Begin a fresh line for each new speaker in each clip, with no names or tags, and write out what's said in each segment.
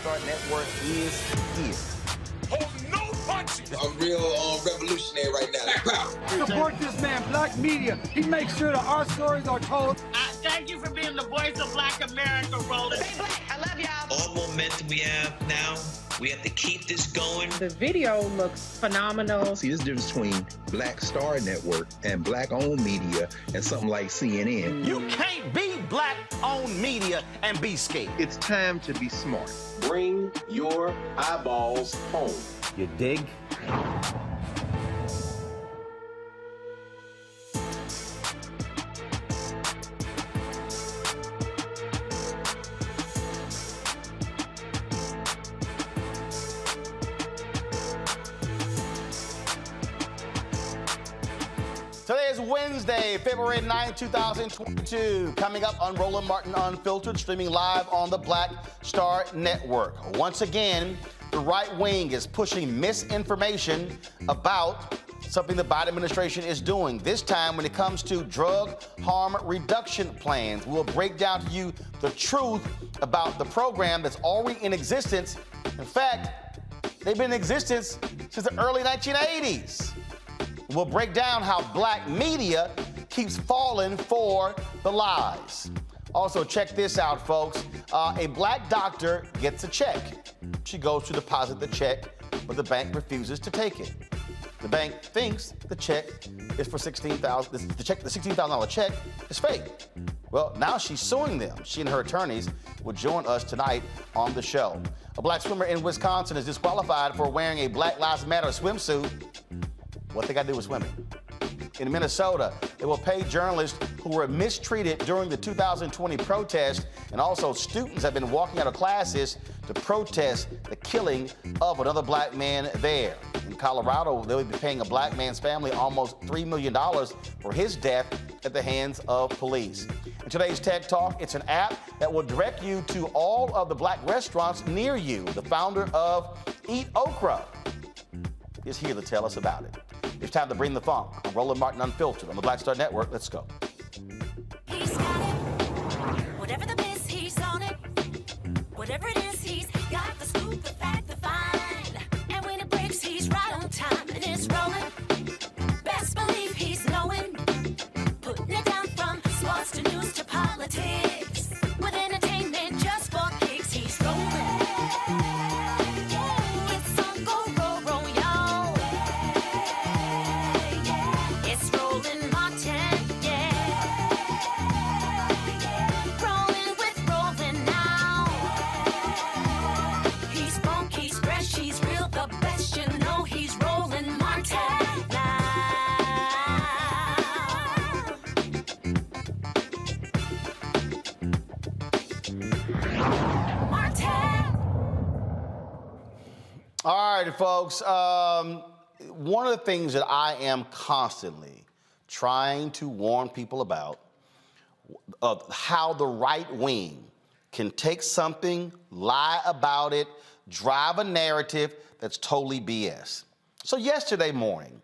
Star Network is here.
Hold no punches!
I'm real revolutionary right now.
Support this man, Black Media. He makes sure that our stories are told.
Thank you for being the voice of Black America, Roland.
Stay black. I love y'all.
All momentum we have now, we have to keep this going.
The video looks phenomenal.
See, there's a difference between Black Star Network and Black-owned media and something like CNN.
You can't be Black-owned media and be scared.
It's time to be smart.
Bring your eyeballs home.
You dig? Today is Wednesday, February 9, 2022. Coming up on Roland Martin Unfiltered, streaming live on the Black Star Network. Once again, the right wing is pushing misinformation about something the Biden administration is doing. This time when it comes to drug harm reduction plans. We'll break down to you the truth about the program that's already in existence. In fact, they've been in existence since the early 1980s. We'll break down how Black media keeps falling for the lies. Also, check this out, folks. A Black doctor gets a check. She goes to deposit the check, but the bank refuses to take it. The bank thinks the check is for $16,000. The $16,000 check is fake. Well, now she's suing them. She and her attorneys will join us tonight on the show. A Black swimmer in Wisconsin is disqualified for wearing a Black Lives Matter swimsuit. What they got to do with swimming? In Minnesota, they will pay journalists who were mistreated during the 2020 protest, and also students have been walking out of classes to protest the killing of another Black man there. In Colorado, they will be paying a Black man's family almost $3 million for his death at the hands of police. In today's Tech Talk, it's an app that will direct you to all of the Black restaurants near you. The founder of EatOkra is here to tell us about it. It's time to bring the funk on Roland Martin Unfiltered on the Black Star Network. Let's go.
He's got it. Whatever the miss, he's on it. Whatever it is, he's got the scoop, the fact, the find. And when it breaks, he's right on time and it's rolling. Best believe he's knowing. Putting it down from sports to news to politics. With entertainment just for kicks, he's rolling.
All right, folks. One of the things that I am constantly trying to warn people about how the right wing can take something, lie about it, drive a narrative that's totally BS. So yesterday morning,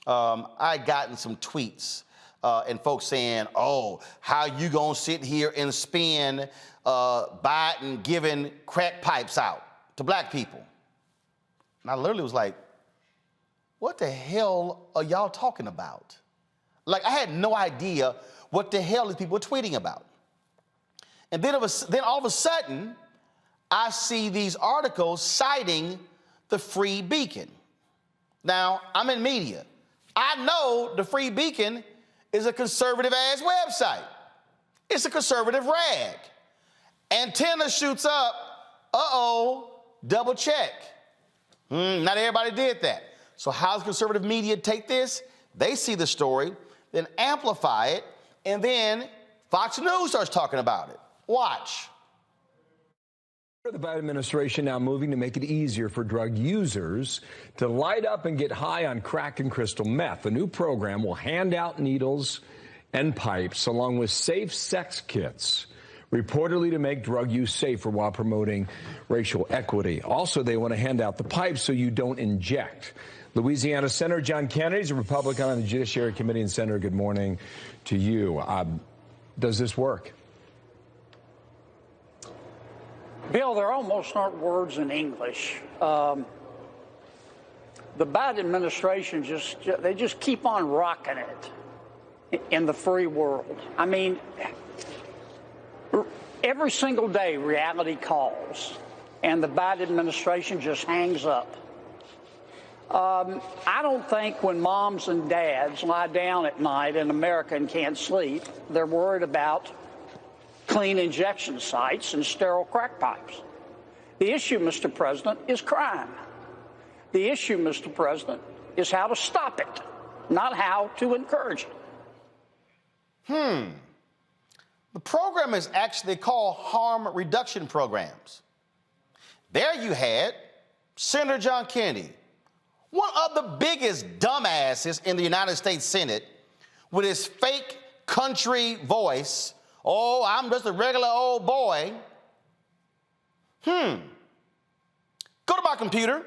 I had gotten some tweets and folks saying, oh, how you gonna sit here and spin Biden giving crack pipes out to Black people? And I literally was like, what the hell are y'all talking about? Like, I had no idea what the hell these people were tweeting about. And then all of a sudden, I see these articles citing the Free Beacon. Now, I'm in media. I know the Free Beacon is a conservative-ass website. It's a conservative rag. Antenna shoots up, uh-oh, double check. Not everybody did that. So how does conservative media take this? They see the story, then amplify it, and then Fox News starts talking about it. Watch.
The Biden administration now moving to make it easier for drug users to light up and get high on crack and crystal meth. The new program will hand out needles and pipes along with safe sex kits, reportedly to make drug use safer while promoting racial equity. Also, they want to hand out the pipes so you don't inject. Louisiana Senator John Kennedy is a Republican on the Judiciary Committee. And Senator, good morning to you. Does this work?
Bill, there almost aren't words in English. The Biden administration they just keep on rocking it in the free world. I mean, every single day reality calls, and the Biden administration just hangs up. I don't think when moms and dads lie down at night in America and can't sleep, they're worried about clean injection sites and sterile crack pipes. The issue, Mr. President, is crime. The issue, Mr. President, is how to stop it, not how to encourage it.
The program is actually called harm reduction programs. There you had Senator John Kennedy, one of the biggest dumbasses in the United States Senate, with his fake country voice. Oh, I'm just a regular old boy. Go to my computer.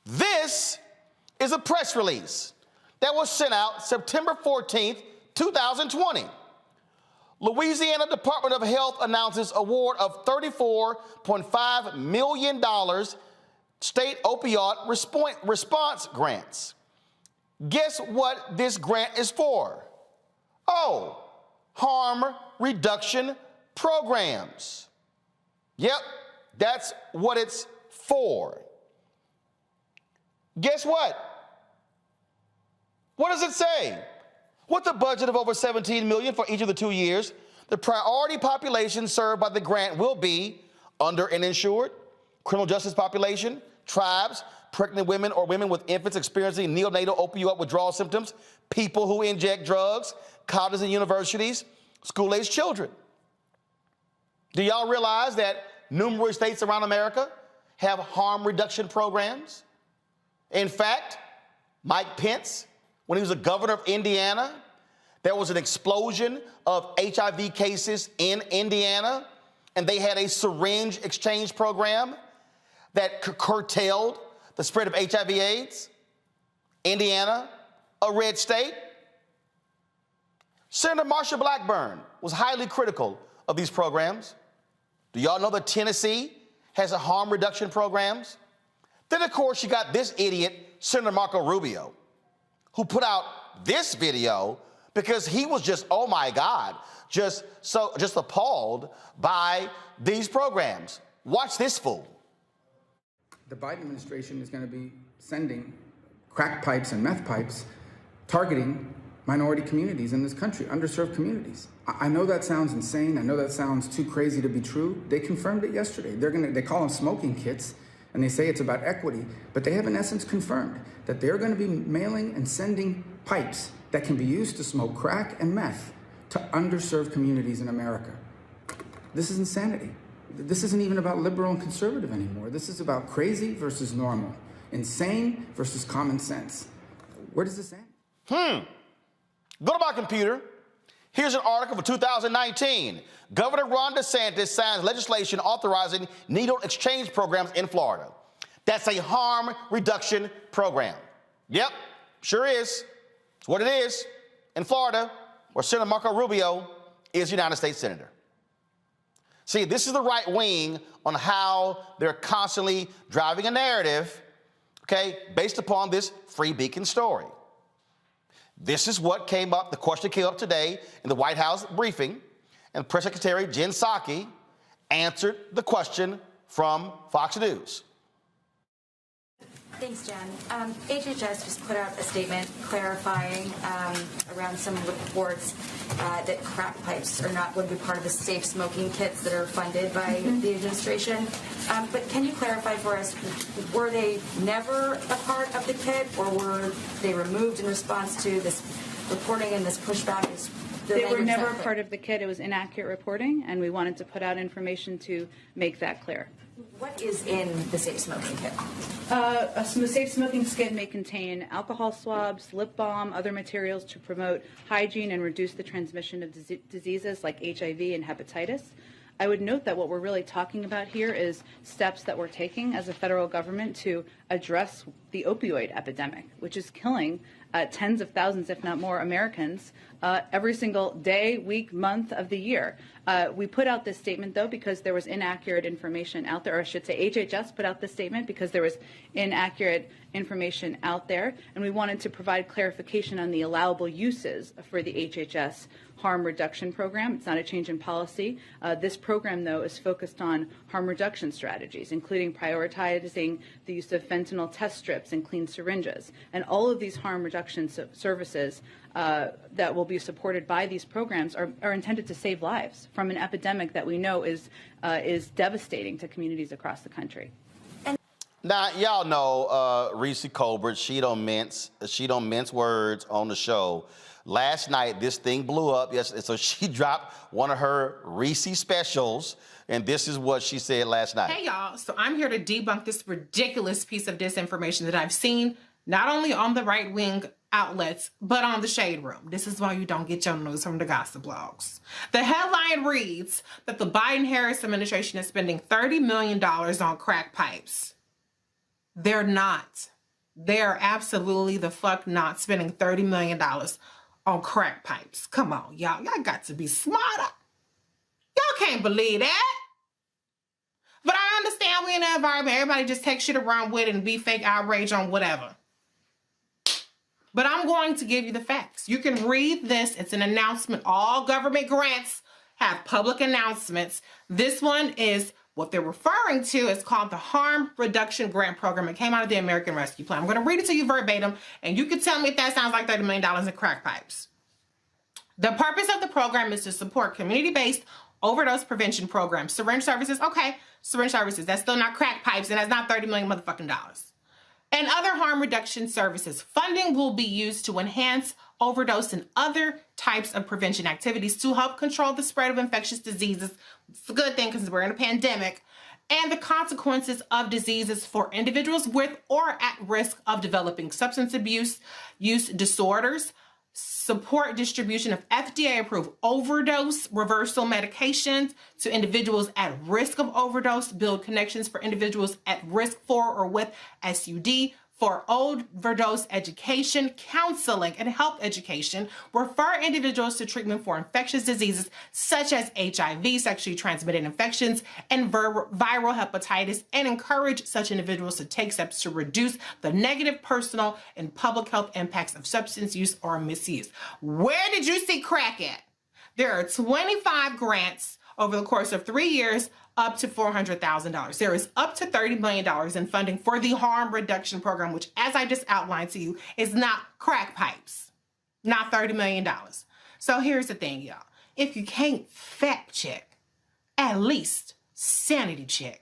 This is a press release that was sent out September 14th, 2020. Louisiana Department of Health announces award of $34.5 million state opioid response grants. Guess what this grant is for? Oh, harm reduction programs. Yep, that's what it's for. Guess what? What does it say? With a budget of over $17 million for each of the 2 years, the priority population served by the grant will be under and insured, criminal justice population, tribes, pregnant women or women with infants experiencing neonatal opioid withdrawal symptoms, people who inject drugs, colleges and universities, school-aged children. Do y'all realize that numerous states around America have harm reduction programs? In fact, Mike Pence, when he was the governor of Indiana, there was an explosion of HIV cases in Indiana, and they had a syringe exchange program that curtailed the spread of HIV/AIDS. Indiana, a red state. Senator Marsha Blackburn was highly critical of these programs. Do y'all know that Tennessee has a harm reduction programs? Then, of course, you got this idiot, Senator Marco Rubio, who put out this video because he was just, oh my God, just appalled by these programs. Watch this fool.
The Biden administration is going to be sending crack pipes and meth pipes targeting minority communities in this country, underserved communities. I know that sounds insane. I know that sounds too crazy to be true. They confirmed it yesterday. They call them smoking kits, and they say it's about equity, but they have in essence confirmed that they're going to be mailing and sending pipes that can be used to smoke crack and meth to underserved communities in America. This is insanity. This isn't even about liberal and conservative anymore. This is about crazy versus normal, insane versus common sense. Where does this end?
Go to my computer. Here's an article for 2019. Governor Ron DeSantis signs legislation authorizing needle exchange programs in Florida. That's a harm reduction program. Yep, sure is. It's what it is in Florida, where Senator Marco Rubio is United States Senator. See, this is the right wing on how they're constantly driving a narrative, okay, based upon this Free Beacon story. This is what came up, the question came up today in the White House briefing, and Press Secretary Jen Psaki answered the question from Fox News.
Thanks, Jen. HHS just put out a statement clarifying around some reports that crack pipes are not going to be part of the safe smoking kits that are funded by the administration. But can you clarify for us, were they never a part of the kit, or were they removed in response to this reporting and this pushback?
They were never part of the kit. It was inaccurate reporting, and we wanted to put out information to make that clear.
What is in the safe smoking kit?
A safe smoking kit may contain alcohol swabs, lip balm, other materials to promote hygiene and reduce the transmission of diseases like HIV and hepatitis. I would note that what we're really talking about here is steps that we're taking as a federal government to address the opioid epidemic, which is killing tens of thousands, if not more, Americans every single day, week, month of the year. We put out this statement, though, because there was inaccurate information out there, or I should say HHS put out this statement because there was inaccurate information out there, and we wanted to provide clarification on the allowable uses for the HHS harm reduction program. It's not a change in policy. This program, though, is focused on harm reduction strategies, including prioritizing the use of fentanyl test strips and clean syringes. And all of these harm reduction services that will be supported by these programs are intended to save lives from an epidemic that we know is devastating to communities across the country.
Now, y'all know Reese Colbert, she don't mince words on the show. Last night, this thing blew up. Yes, so she dropped one of her Reese specials, and this is what she said last night.
Hey, y'all. So I'm here to debunk this ridiculous piece of disinformation that I've seen not only on the right-wing outlets, but on the Shade Room. This is why you don't get your news from the gossip blogs. The headline reads that the Biden-Harris administration is spending $30 million on crack pipes. They're not. They're absolutely the fuck not spending $30 million on crack pipes. Come on, y'all. Y'all got to be smarter. Y'all can't believe that. But I understand we're in an environment everybody just takes shit around with and be fake outrage on whatever. But I'm going to give you the facts. You can read this. It's an announcement. All government grants have public announcements. This one is what they're referring to. Is called the Harm Reduction Grant Program. It came out of the American Rescue Plan. I'm going to read it to you verbatim, and you can tell me if that sounds like $30 million in crack pipes. The purpose of the program is to support community-based overdose prevention programs. Syringe services, okay, syringe services. That's still not crack pipes, and that's not $30 million motherfucking dollars. And other harm reduction services. Funding will be used to enhance overdose and other types of prevention activities to help control the spread of infectious diseases. It's a good thing because we're in a pandemic. And the consequences of diseases for individuals with or at risk of developing substance abuse use disorders. Support distribution of FDA-approved overdose reversal medications to individuals at risk of overdose, build connections for individuals at risk for or with SUD, for overdose education, counseling, and health education, refer individuals to treatment for infectious diseases such as HIV, sexually transmitted infections, and viral hepatitis, and encourage such individuals to take steps to reduce the negative personal and public health impacts of substance use or misuse. Where did you see crack at? There are 25 grants over the course of 3 years, up to $400,000. There is up to $30 million in funding for the harm reduction program, which, as I just outlined to you, is not crack pipes, not $30 million. So here's the thing, y'all. If you can't fact check, at least sanity check.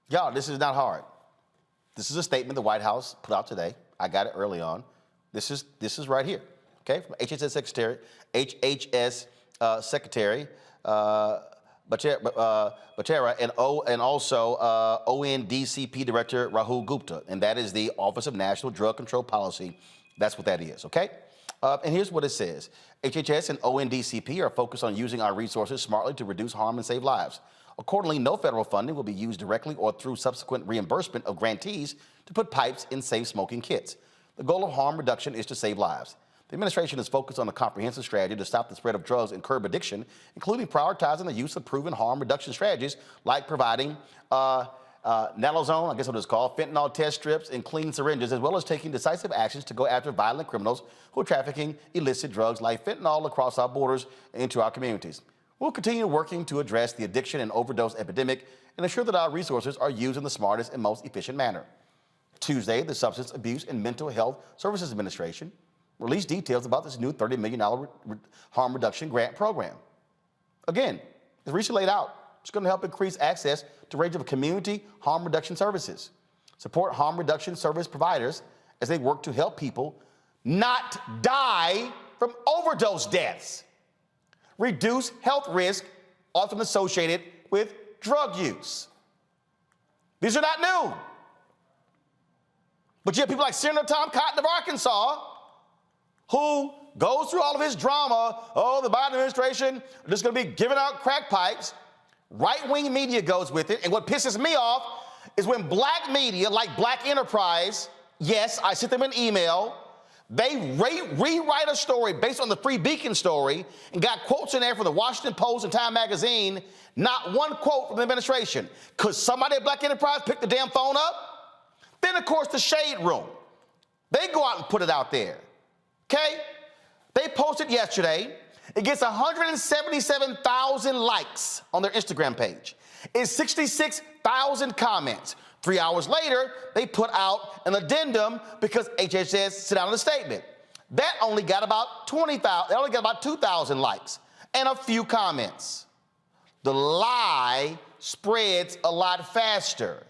Y'all, this is not hard. This is a statement the White House put out today. I got it early on. This is right here, okay? From HHS Secretary Batera and also ONDCP Director Rahul Gupta, and that is the Office of National Drug Control Policy. That's what that is, okay? And here's what it says. HHS and ONDCP are focused on using our resources smartly to reduce harm and save lives. Accordingly, no federal funding will be used directly or through subsequent reimbursement of grantees to put pipes in safe smoking kits. The goal of harm reduction is to save lives. The administration is focused on a comprehensive strategy to stop the spread of drugs and curb addiction, including prioritizing the use of proven harm reduction strategies like providing naloxone, I guess what it's called, fentanyl test strips, and clean syringes, as well as taking decisive actions to go after violent criminals who are trafficking illicit drugs like fentanyl across our borders and into our communities. We'll continue working to address the addiction and overdose epidemic and ensure that our resources are used in the smartest and most efficient manner. Tuesday, the Substance Abuse and Mental Health Services Administration released details about this new $30 million harm reduction grant program. Again, as recently laid out, it's going to help increase access to a range of community harm reduction services, support harm reduction service providers as they work to help people not die from overdose deaths, reduce health risk often associated with drug use. These are not new. But you have people like Senator Tom Cotton of Arkansas, who goes through all of his drama. Oh, the Biden administration are just going to be giving out crack pipes. Right-wing media goes with it. And what pisses me off is when black media, like Black Enterprise, yes, I sent them an email, they rewrite a story based on the Free Beacon story and got quotes in there from the Washington Post and Time Magazine, not one quote from the administration. Could somebody at Black Enterprise pick the damn phone up? Then, of course, the Shade Room. They go out and put it out there, okay? They posted yesterday. It gets 177,000 likes on their Instagram page. It's 66,000 comments. 3 hours later, they put out an addendum because HHS sent out a statement. That only got about 20,000, they only got about 2,000 likes and a few comments. The lie spreads a lot faster.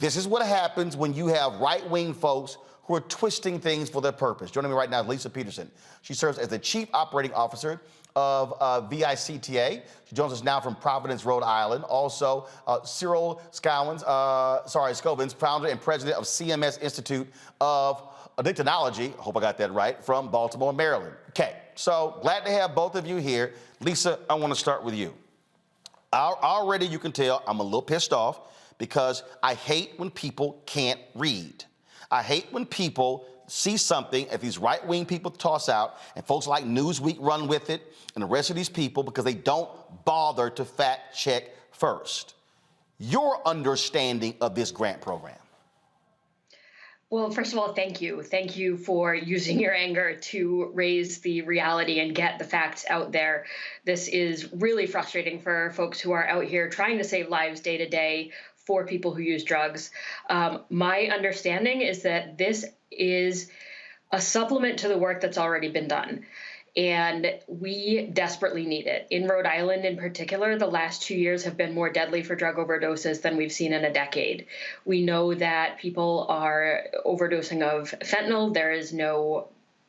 This is what happens when you have right-wing folks who are twisting things for their purpose. Joining me right now is Lisa Peterson. She serves as the Chief Operating Officer of VICTA. She joins us now from Providence, Rhode Island. Also, Cyril Scovins, founder and president of CMS Institute of Addictonology, I hope I got that right, from Baltimore, Maryland. Okay, so glad to have both of you here. Lisa, I want to start with you. Already you can tell I'm a little pissed off because I hate when people can't read. I hate when people see something that these right-wing people toss out and folks like Newsweek run with it and the rest of these people because they don't bother to fact check first. Your understanding of this grant program.
Well, first of all, thank you. Thank you for using your anger to raise the reality and get the facts out there. This is really frustrating for folks who are out here trying to save lives day to day for people who use drugs. My understanding is that this is a supplement to the work that's already been done. And we desperately need it. In Rhode Island in particular, the last 2 years have been more deadly for drug overdoses than we've seen in a decade. We know that people are overdosing of fentanyl. There is no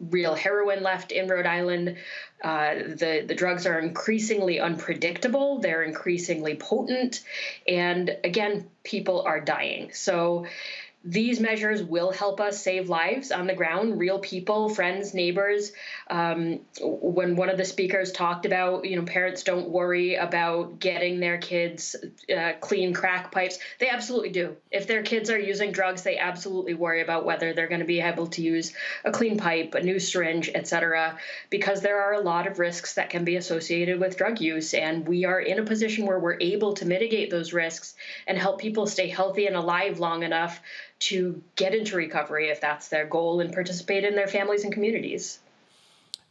real heroin left in Rhode Island. The drugs are increasingly unpredictable. They're increasingly potent. And again, people are dying. So these measures will help us save lives on the ground, real people, friends, neighbors. When one of the speakers talked about, parents don't worry about getting their kids clean crack pipes, they absolutely do. If their kids are using drugs, they absolutely worry about whether they're going to be able to use a clean pipe, a new syringe, et cetera, because there are a lot of risks that can be associated with drug use. And we are in a position where we're able to mitigate those risks and help people stay healthy and alive long enough to get into recovery if that's their goal and participate in their families and communities.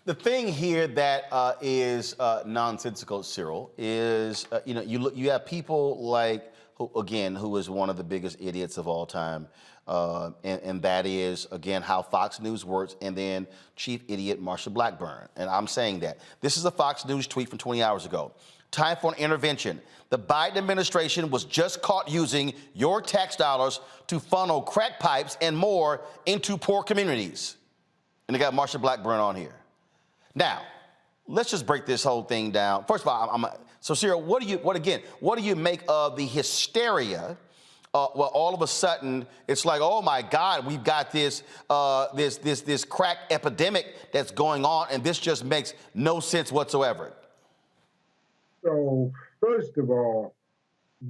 The thing here that is nonsensical, Cyril, is you have people like who is one of the biggest idiots of all time, and that is again how Fox News works, and then chief idiot Marsha Blackburn. And I'm saying that this is a Fox News tweet from 20 hours ago. Time for an intervention. The Biden administration was just caught using your tax dollars to funnel crack pipes and more into poor communities. And they got Marsha Blackburn on here. Now, let's just break this whole thing down. First of all, so Cyril, what do you make of the hysteria? Well, all of a sudden, it's like, oh my God, we've got this crack epidemic that's going on, and this just makes no sense whatsoever.
So, first of all,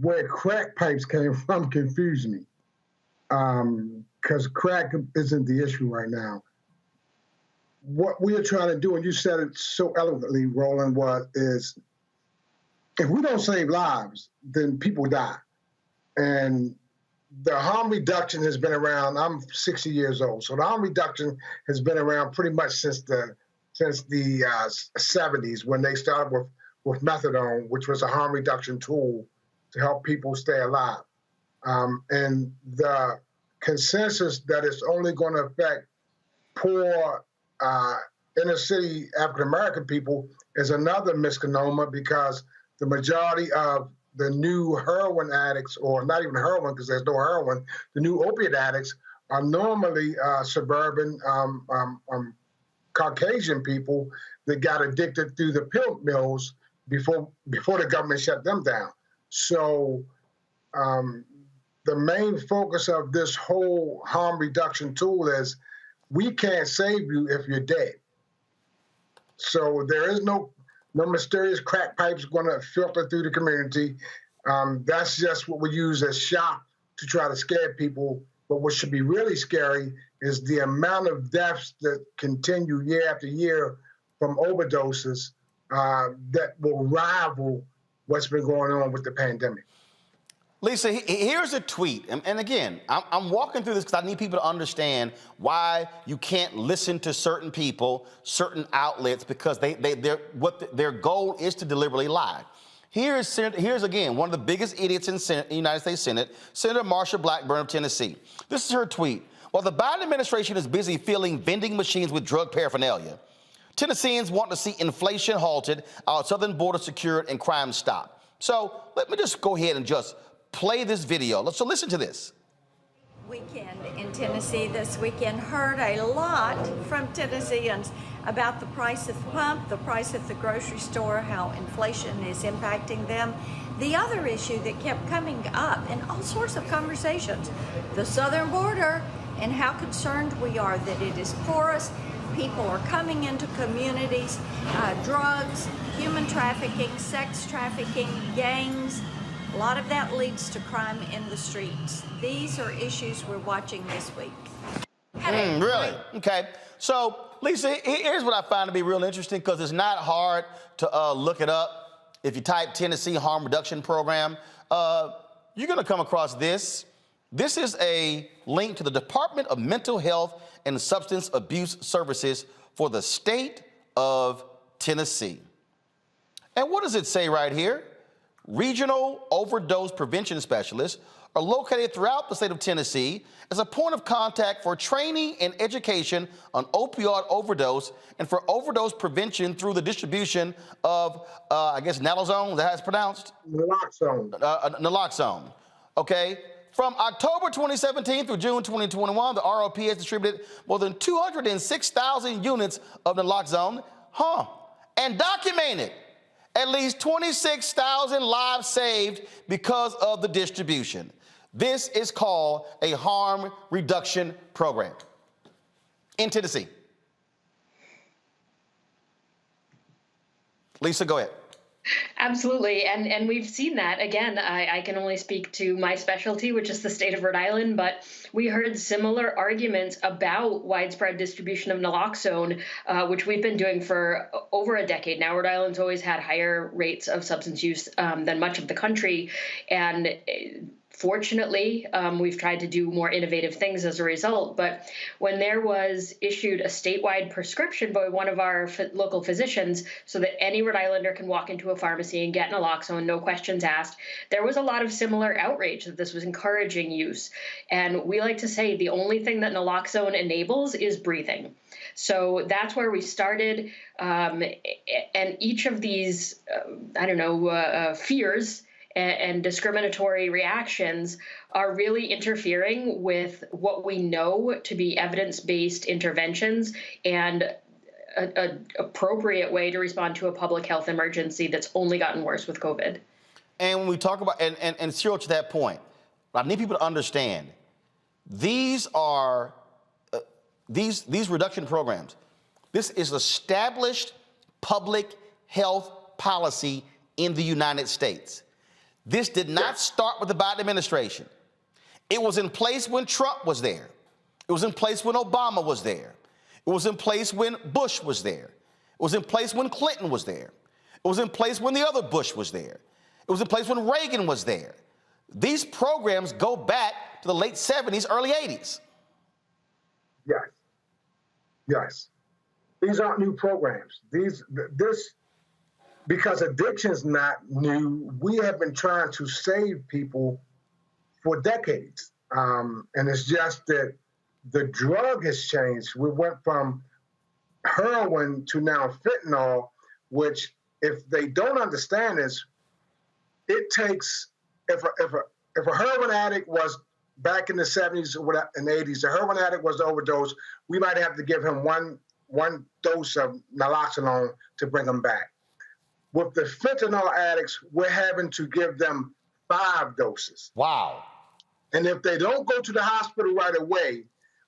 where crack pipes came from confused me, because crack isn't the issue right now. What we are trying to do, and you said it so eloquently, Roland, is if we don't save lives, then people die. And the harm reduction has been around. I'm 60 years old, so the harm reduction has been around pretty much since the 70s when they started with methadone, which was a harm reduction tool to help people stay alive. And the consensus that it's only going to affect poor inner city African-American people is another misnomer, because the majority of the new heroin addicts, or not even heroin because there's no heroin, the new opiate addicts are normally suburban Caucasian people that got addicted through the pill mills before the government shut them down. So the main focus of this whole harm reduction tool is we can't save you if you're dead. So there is no mysterious crack pipes going to filter through the community. That's just what we use as shock to try to scare people. But what should be really scary is the amount of deaths that continue year after year from overdoses that will rival what's been going on with the pandemic.
Lisa, here's a tweet. And again, I'm walking through this because I need people to understand why you can't listen to certain people, certain outlets, because their goal is to deliberately lie. Here's again, one of the biggest idiots in the United States Senate, Senator Marsha Blackburn of Tennessee. This is her tweet. While the Biden administration is busy filling vending machines with drug paraphernalia, Tennesseans want to see inflation halted, our southern border secured, and crime stopped. So let me just go ahead and just play this video. So listen to this.
Weekend in Tennessee this weekend, heard a lot from Tennesseans about the price at the pump, the price at the grocery store, how inflation is impacting them. The other issue that kept coming up in all sorts of conversations, the southern border and how concerned we are that it is porous. People are coming into communities, drugs, human trafficking, sex trafficking, gangs. A lot of that leads to crime in the streets. These are issues we're watching this week.
Really? Okay. So, Lisa, here's what I find to be real interesting, because it's not hard to look it up. If you type Tennessee Harm Reduction Program, you're going to come across this. This is a link to the Department of Mental Health and Substance Abuse Services for the state of Tennessee. And what does it say right here? Regional overdose prevention specialists are located throughout the state of Tennessee as a point of contact for training and education on opioid overdose and for overdose prevention through the distribution of, I guess, naloxone, is that how it's pronounced?
Naloxone.
Naloxone, okay? From October 2017 through June 2021, the ROP has distributed more than 206,000 units of naloxone, and documented at least 26,000 lives saved because of the distribution. This is called a harm reduction program in Tennessee. Lisa, go ahead.
Absolutely. And we've seen that. Again, I can only speak to my specialty, which is the state of Rhode Island, but we heard similar arguments about widespread distribution of naloxone, which we've been doing for over a decade now. Rhode Island's always had higher rates of substance use than much of the country. And fortunately, we've tried to do more innovative things as a result. But when there was issued a statewide prescription by one of our local physicians so that any Rhode Islander can walk into a pharmacy and get naloxone, no questions asked, there was a lot of similar outrage that this was encouraging use. And we like to say the only thing that naloxone enables is breathing. So that's where we started. And each of these, fears and discriminatory reactions are really interfering with what we know to be evidence-based interventions and an appropriate way to respond to a public health emergency that's only gotten worse with COVID.
And when we talk about, and Cyril, to that point, I need people to understand, these are, these reduction programs, this is established public health policy in the United States. This did not start with the Biden administration. It was in place when Trump was there. It was in place when Obama was there. It was in place when Bush was there. It was in place when Clinton was there. It was in place when the other Bush was there. It was in place when Reagan was there. These programs go back to the late 70s, early 80s.
Yes. These aren't new programs. Because addiction's not new, we have been trying to save people for decades. And it's just that the drug has changed. We went from heroin to now fentanyl, which, if they don't understand this, it takes, if a heroin addict was back in the 70s and 80s, the heroin addict was the overdose, we might have to give him one dose of naloxone to bring him back. With the fentanyl addicts, we're having to give them 5 doses.
Wow.
And if they don't go to the hospital right away,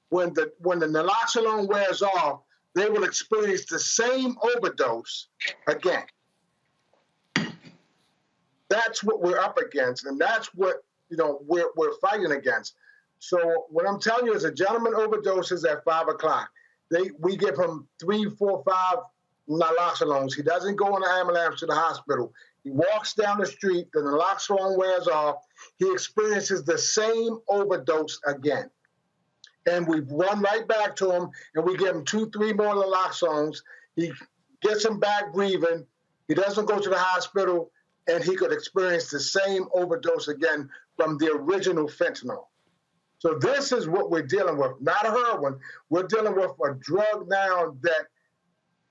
when the naloxone wears off, they will experience the same overdose again. That's what we're up against, and that's what we're fighting against. So what I'm telling you is, a gentleman overdoses at 5 o'clock. We give him 3, 4, 5 naloxone. He doesn't go in the ambulance to the hospital. He walks down the street, the naloxone wears off. He experiences the same overdose again. And we run right back to him, and we give him 2, 3 more naloxones. He gets him back breathing. He doesn't go to the hospital, and he could experience the same overdose again from the original fentanyl. So this is what we're dealing with, not heroin. We're dealing with a drug now that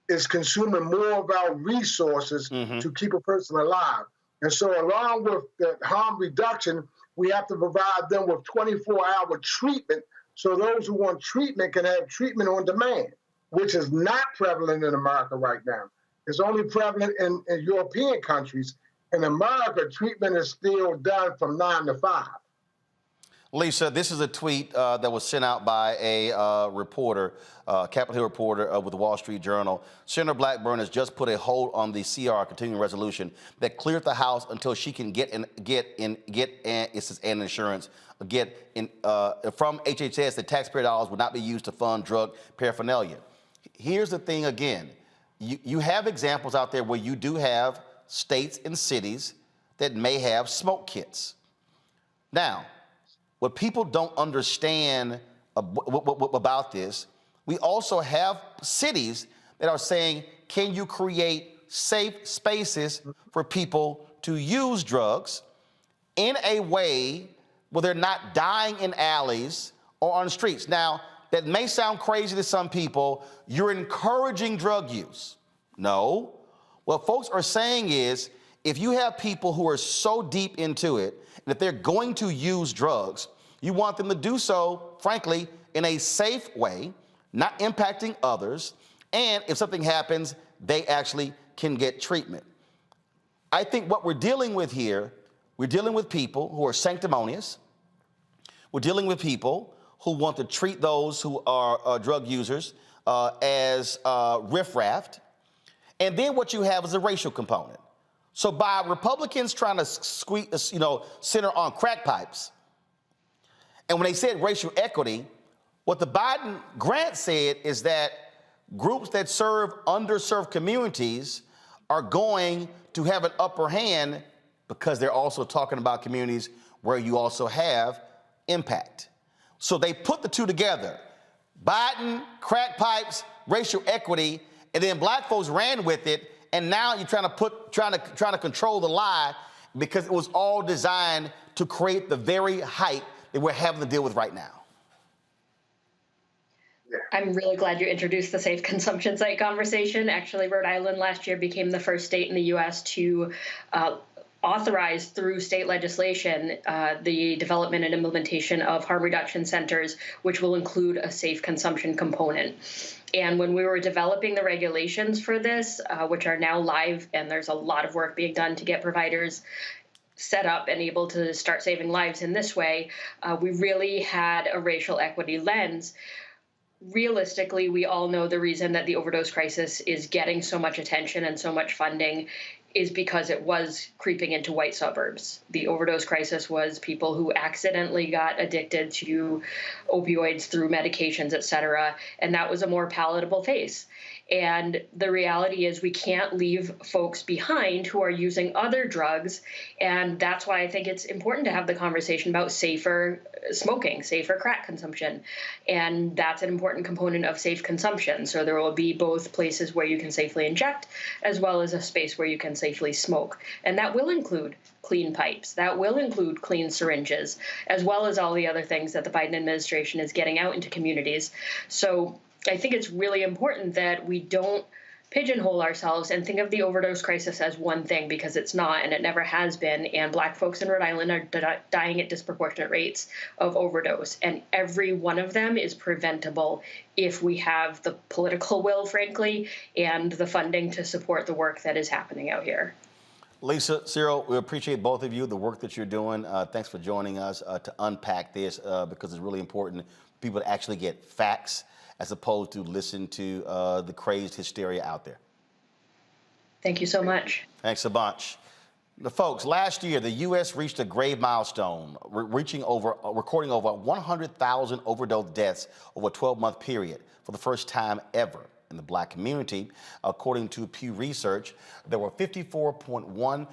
is consuming more of our resources to keep a person alive. And so along with the harm reduction, we have to provide them with 24-hour treatment, so those who want treatment can have treatment on demand, which is not prevalent in America right now. It's only prevalent in European countries. In America, treatment is still done from 9 to 5.
Lisa, this is a tweet that was sent out by a reporter, Capitol Hill reporter with the Wall Street Journal. Senator Blackburn has just put a hold on the CR, continuing resolution, that cleared the House until she can get insurance, from HHS that taxpayer dollars would not be used to fund drug paraphernalia. Here's the thing again. You have examples out there where you do have states and cities that may have smoke kits. Now, what people don't understand about this, we also have cities that are saying, can you create safe spaces for people to use drugs in a way where they're not dying in alleys or on the streets? Now, that may sound crazy to some people. You're encouraging drug use. No. What folks are saying is, if you have people who are so deep into it, and if they're going to use drugs, you want them to do so, frankly, in a safe way, not impacting others, and if something happens, they actually can get treatment. I think what we're dealing with here, we're dealing with people who are sanctimonious. We're dealing with people who want to treat those who are drug users as riffraff. And then what you have is a racial component. So by Republicans trying to center on crack pipes, and when they said racial equity, what the Biden grant said is that groups that serve underserved communities are going to have an upper hand because they're also talking about communities where you also have impact. So they put the two together. Biden, crack pipes, racial equity, and then black folks ran with it, and now you're trying to control the lie because it was all designed to create the very hype that we're having to deal with right now.
I'm really glad you introduced the safe consumption site conversation. Actually, Rhode Island last year became the first state in the U.S. to authorize through state legislation the development and implementation of harm reduction centers, which will include a safe consumption component. And when we were developing the regulations for this, which are now live, and there's a lot of work being done to get providers set up and able to start saving lives in this way, we really had a racial equity lens. Realistically, we all know the reason that the overdose crisis is getting so much attention and so much funding is because it was creeping into white suburbs. The overdose crisis was people who accidentally got addicted to opioids through medications, et cetera, and that was a more palatable face. And the reality is we can't leave folks behind who are using other drugs, and that's why I think it's important to have the conversation about safer smoking, safer crack consumption. And that's an important component of safe consumption. So there will be both places where you can safely inject, as well as a space where you can safely smoke. And that will include clean pipes. That will include clean syringes, as well as all the other things that the Biden administration is getting out into communities. So I think it's really important that we don't pigeonhole ourselves and think of the overdose crisis as one thing, because it's not, and it never has been. And Black folks in Rhode Island are dying at disproportionate rates of overdose. And every one of them is preventable if we have the political will, frankly, and the funding to support the work that is happening out here.
Lisa, Cyril, we appreciate both of you, the work that you're doing. Thanks for joining us to unpack this because it's really important for people to actually get facts as opposed to listen to the crazed hysteria out there.
Thank you so much.
Thanks a bunch. Folks, last year, the U.S. reached a grave milestone, recording over 100,000 overdose deaths over a 12-month period for the first time ever in the black community. According to Pew Research, there were 54.1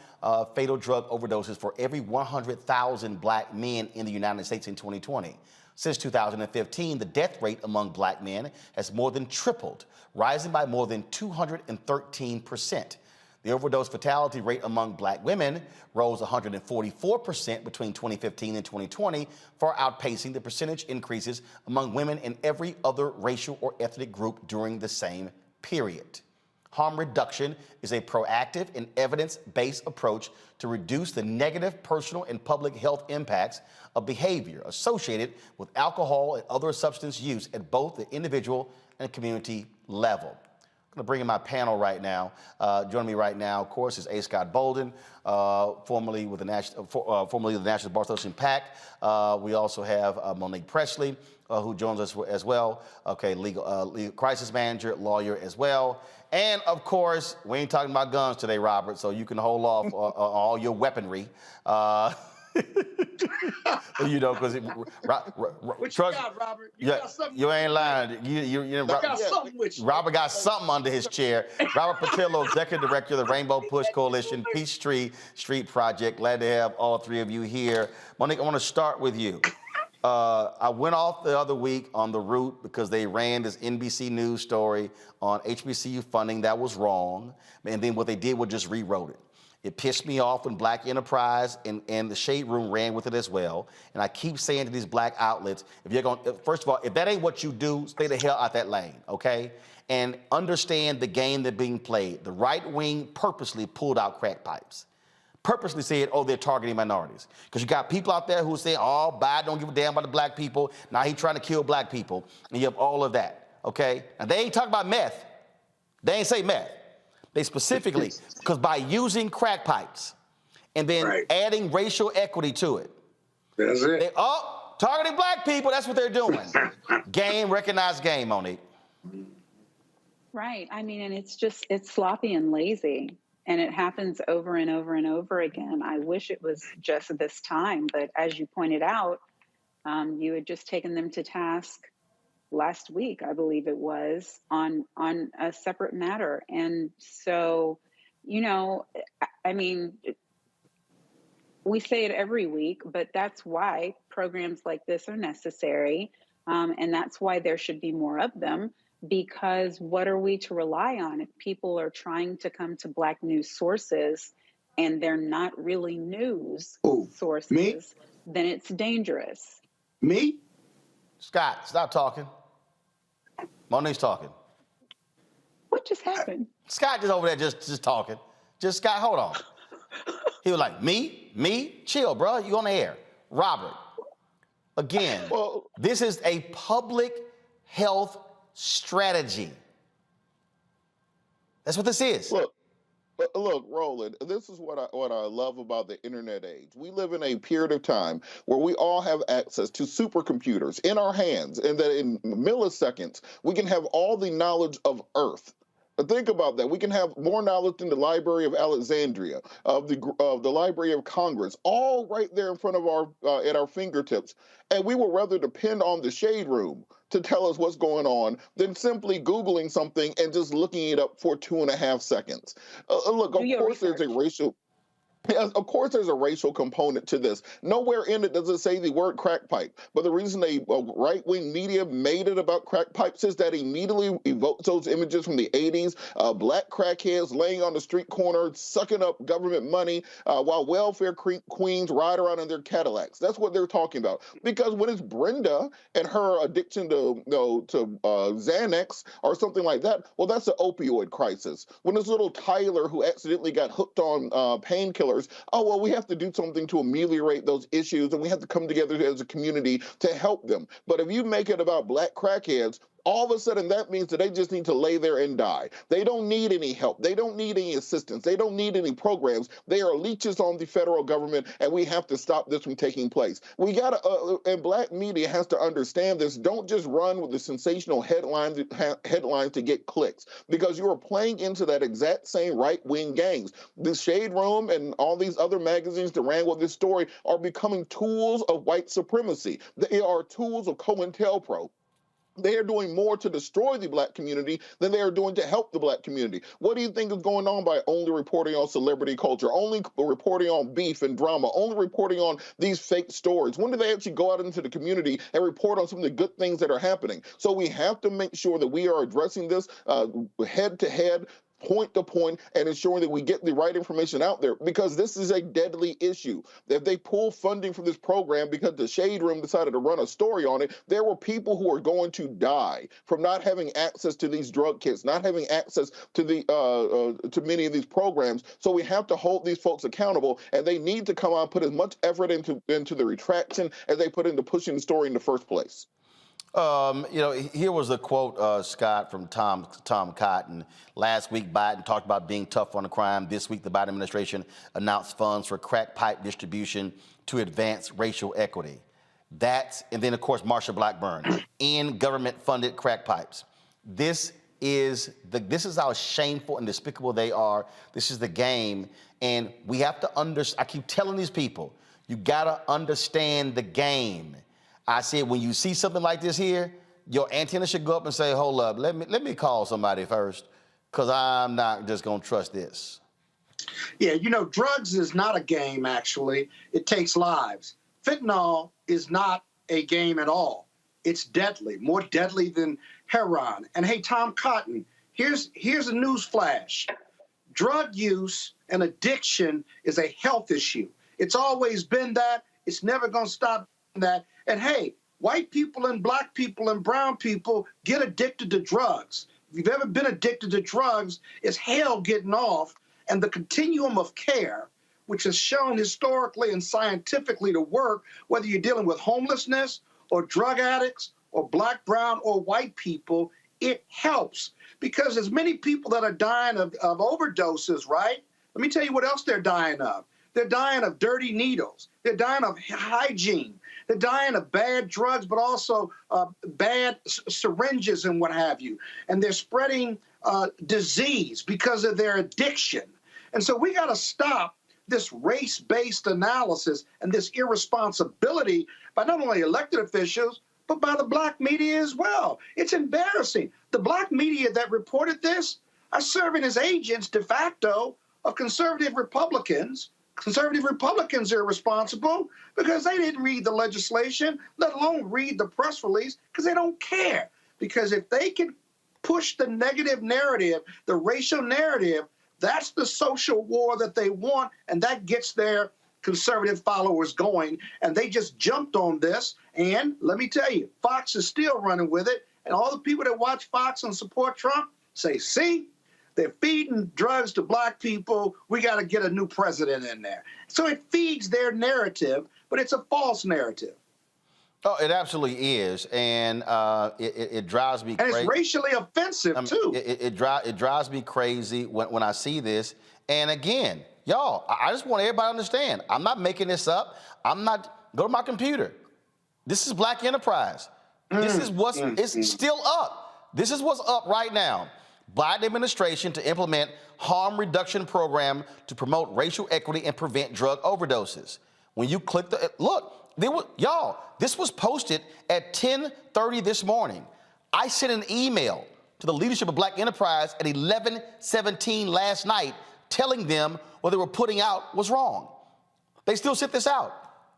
fatal drug overdoses for every 100,000 black men in the United States in 2020. Since 2015, the death rate among black men has more than tripled, rising by more than 213%. The overdose fatality rate among black women rose 144% between 2015 and 2020, far outpacing the percentage increases among women in every other racial or ethnic group during the same period. Harm reduction is a proactive and evidence-based approach to reduce the negative personal and public health impacts of behavior associated with alcohol and other substance use at both the individual and community level. I'm going to bring in my panel right now. Joining me right now, of course, is A. Scott Bolden, formerly the National Bar Association PAC. We also have Monique Presley, who joins us as well. Okay, legal crisis manager, lawyer as well. And of course, we ain't talking about guns today, Robert, so you can hold off on all your weaponry. You know, because
what you got, Robert? You got something?
You ain't lying.
I got something with you.
Robert got something under his chair. Robert Patillo, Executive Director of the Rainbow Push Coalition, Peachtree Street Project. Glad to have all three of you here. Monique, I want to start with you. I went off the other week on the route because they ran this NBC News story on HBCU funding that was wrong. And then what they did was just rewrote it. It pissed me off when Black Enterprise and the Shade Room ran with it as well. And I keep saying to these black outlets, if you're going, first of all, if that ain't what you do, stay the hell out that lane, okay? And understand the game that's being played. The right wing purposely pulled out crack pipes. Purposely said, oh, they're targeting minorities. Because you got people out there who say, oh, Biden don't give a damn about the black people. Now he's trying to kill black people. And you have all of that, okay? And they ain't talking about meth. They ain't say meth. They specifically, because by using crack pipes and then adding racial equity to it.
That's it.
They, targeting black people, that's what they're doing. Game, recognized game, Monique.
Right. I mean, and it's sloppy and lazy. And it happens over and over and over again. I wish it was just this time. But as you pointed out, you had just taken them to task last week, I believe it was, on a separate matter. And so, you know, I mean, we say it every week, but that's why programs like this are necessary. And that's why there should be more of them, because what are we to rely on if people are trying to come to Black news sources and they're not really news sources,
me?
Then it's dangerous.
Me?
Scott, stop talking. Monique's talking.
What just happened?
Scott just over there just talking. Just, Scott, hold on. He was like, me? Chill, bro. You on the air. Robert, again, this is a public health strategy. That's what this is.
Look, Roland, this is what I love about the internet age. We live in a period of time where we all have access to supercomputers in our hands, and that in milliseconds, we can have all the knowledge of Earth. Think about that. We can have more knowledge than the Library of Alexandria, of the Library of Congress, all right there in front of at our fingertips. And we would rather depend on the Shade Room to tell us what's going on than simply Googling something and just looking it up for 2.5 seconds. Look, of course there's a racial... Yes, of course there's a racial component to this. Nowhere in it does it say the word crack pipe. But the reason right-wing media made it about crack pipes is that immediately evokes those images from the 80s, black crackheads laying on the street corner, sucking up government money, while welfare queens ride around in their Cadillacs. That's what they're talking about. Because when it's Brenda and her addiction to Xanax or something like that, well, that's an opioid crisis. When it's little Tyler who accidentally got hooked on painkillers, oh, well, we have to do something to ameliorate those issues, and we have to come together as a community to help them. But if you make it about black crackheads, all of a sudden that means that they just need to lay there and die. They don't need any help. They don't need any assistance. They don't need any programs. They are leeches on the federal government, and we have to stop this from taking place. We got to, and black media has to understand this. Don't just run with the sensational headlines to get clicks, because you are playing into that exact same right-wing gangs. The Shade Room and all these other magazines that ran with this story are becoming tools of white supremacy. They are tools of COINTELPRO. They are doing more to destroy the black community than they are doing to help the black community. What do you think is going on by only reporting on celebrity culture, only reporting on beef and drama, only reporting on these fake stories? When do they actually go out into the community and report on some of the good things that are happening? So we have to make sure that we are addressing this head to head, point to point, and ensuring that we get the right information out there, because this is a deadly issue. If they pull funding from this program because the Shade Room decided to run a story on it, there were people who are going to die from not having access to these drug kits, not having access to the to many of these programs. So we have to hold these folks accountable, and they need to come out and put as much effort into the retraction as they put into pushing the story in the first place.
Here was the quote, Scott, from Tom Cotton. Last week, Biden talked about being tough on the crime. This week, the Biden administration announced funds for crack pipe distribution to advance racial equity. And then, of course, Marsha Blackburn, in government-funded crack pipes. This is how shameful and despicable they are. This is the game, and we have to understand. I keep telling these people, you gotta understand the game. I said, when you see something like this here, your antenna should go up and say, hold up, let me call somebody first, because I'm not just going to trust this.
Yeah, drugs is not a game, actually. It takes lives. Fentanyl is not a game at all. It's deadly, more deadly than heroin. And hey, Tom Cotton, here's a news flash. Drug use and addiction is a health issue. It's always been that. It's never going to stop that. And hey, white people and black people and brown people get addicted to drugs. If you've ever been addicted to drugs, it's hell getting off. And the continuum of care, which is shown historically and scientifically to work, whether you're dealing with homelessness or drug addicts or black, brown, or white people, it helps. Because there's many people that are dying of overdoses, right? Let me tell you what else they're dying of. They're dying of dirty needles. They're dying of hygiene. They're dying of bad drugs, but also bad syringes and what have you. And they're spreading disease because of their addiction. And so we got to stop this race-based analysis and this irresponsibility by not only elected officials, but by the black media as well. It's embarrassing. The black media that reported this are serving as agents de facto of conservative Republicans. Conservative Republicans are responsible because they didn't read the legislation, let alone read the press release, because they don't care. Because if they can push the negative narrative, the racial narrative, that's the social war that they want, and that gets their conservative followers going. And they just jumped on this. And let me tell you, Fox is still running with it. And all the people that watch Fox and support Trump say, see, they're feeding drugs to black people. We got to get a new president in there. So it feeds their narrative, but it's a false narrative.
Oh, it absolutely is, and it drives me crazy.
And it's racially offensive, too.
It drives me crazy when I see this. And again, y'all, I just want everybody to understand, I'm not making this up. Go to my computer. This is Black Enterprise. This is it's still up. This is what's up right now. Biden administration to implement harm reduction program to promote racial equity and prevent drug overdoses. When you click this was posted at 10:30 this morning. I sent an email to the leadership of Black Enterprise at 11:17 last night telling them what they were putting out was wrong. They still sent this out.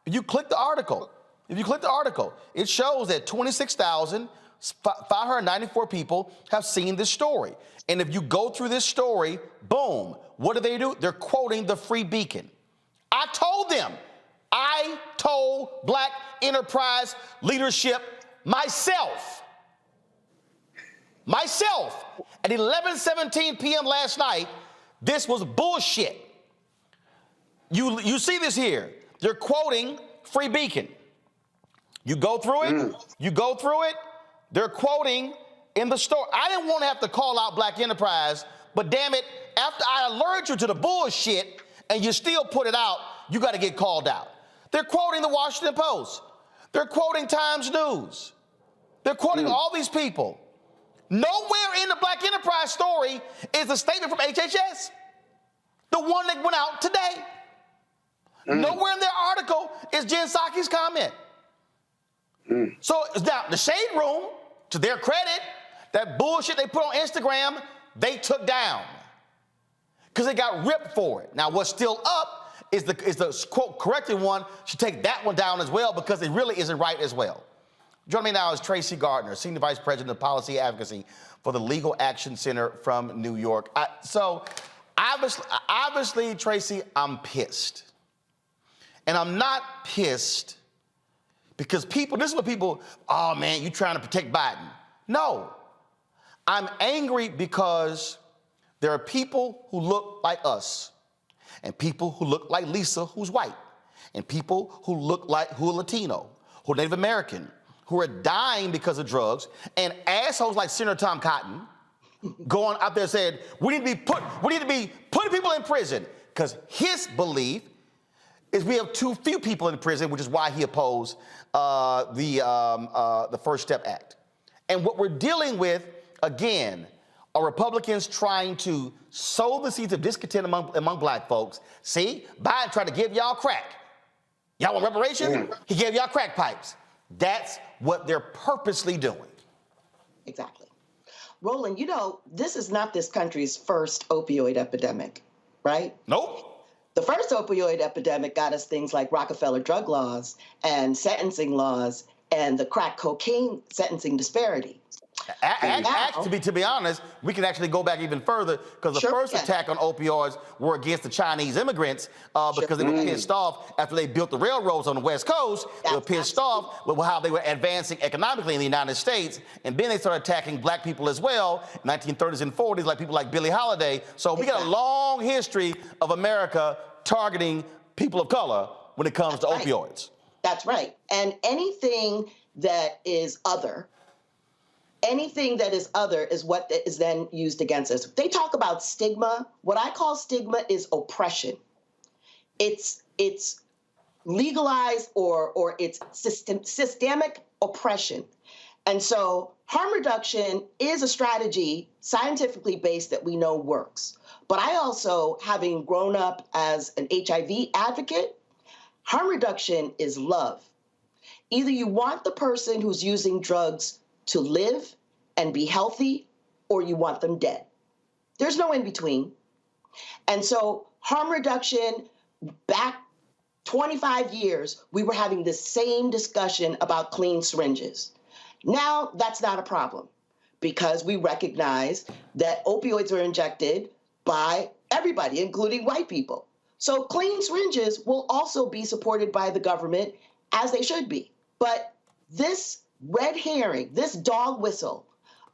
If you click the article, it shows that 26,594 people have seen this story. And if you go through this story, boom, what do? They're quoting the Free Beacon. I told Black Enterprise leadership myself at 11:17 p.m. last night, this was bullshit. You see this here. They're quoting Free Beacon. You go through it, they're quoting in the store. I didn't want to have to call out Black enterprise, but damn it, after I alert you to the bullshit and you still put it out, you got to get called out. They're quoting the Washington Post. They're quoting Times News. They're quoting all these people. Nowhere in the Black enterprise story is a statement from HHS. The one that went out today. Nowhere in their article is Jen Psaki's comment. So now the Shade Room, to their credit, that bullshit they put on Instagram, they took down because they got ripped for it. Now what's still up is the quote corrected one should take that one down as well because it really isn't right as well. Joining me now is Tracy Gardner, Senior Vice President of Policy Advocacy for the Legal Action Center from New York. So obviously, Tracy, I'm pissed. And I'm not pissed because this is what people, oh man, you trying to protect Biden. No, I'm angry because there are people who look like us and people who look like Lisa, who's white, and people who who are Latino, who are Native American, who are dying because of drugs, and assholes like Senator Tom Cotton going out there saying, we need to be putting people in prison, because his belief is we have too few people in prison, which is why he opposed the First Step Act. And what we're dealing with, again, are Republicans trying to sow the seeds of discontent among black folks. See, Biden tried to give y'all crack. Y'all want reparations? He gave y'all crack pipes. That's what they're purposely doing.
Exactly. Roland, this is not this country's first opioid epidemic, right?
Nope.
The first opioid epidemic got us things like Rockefeller drug laws and sentencing laws and the crack cocaine sentencing disparity.
To be honest, we can actually go back even further because the first attack on opioids were against the Chinese immigrants because they were pissed off after they built the railroads on the West Coast. They were pissed off with how they were advancing economically in the United States. And then they started attacking black people as well in 1930s and 40s, like people like Billie Holiday. So we got a long history of America targeting people of color when it comes to opioids.
That's right. And anything that is other is what is then used against us. They talk about stigma. What I call stigma is oppression. It's legalized or it's systemic oppression. And so harm reduction is a strategy scientifically based that we know works. But I also, having grown up as an HIV advocate, harm reduction is love. Either you want the person who's using drugs to live and be healthy, or you want them dead. There's no in between. And so harm reduction, back 25 years, we were having the same discussion about clean syringes. Now that's not a problem because we recognize that opioids are injected by everybody, including white people. So clean syringes will also be supported by the government as they should be. But this red herring, this dog whistle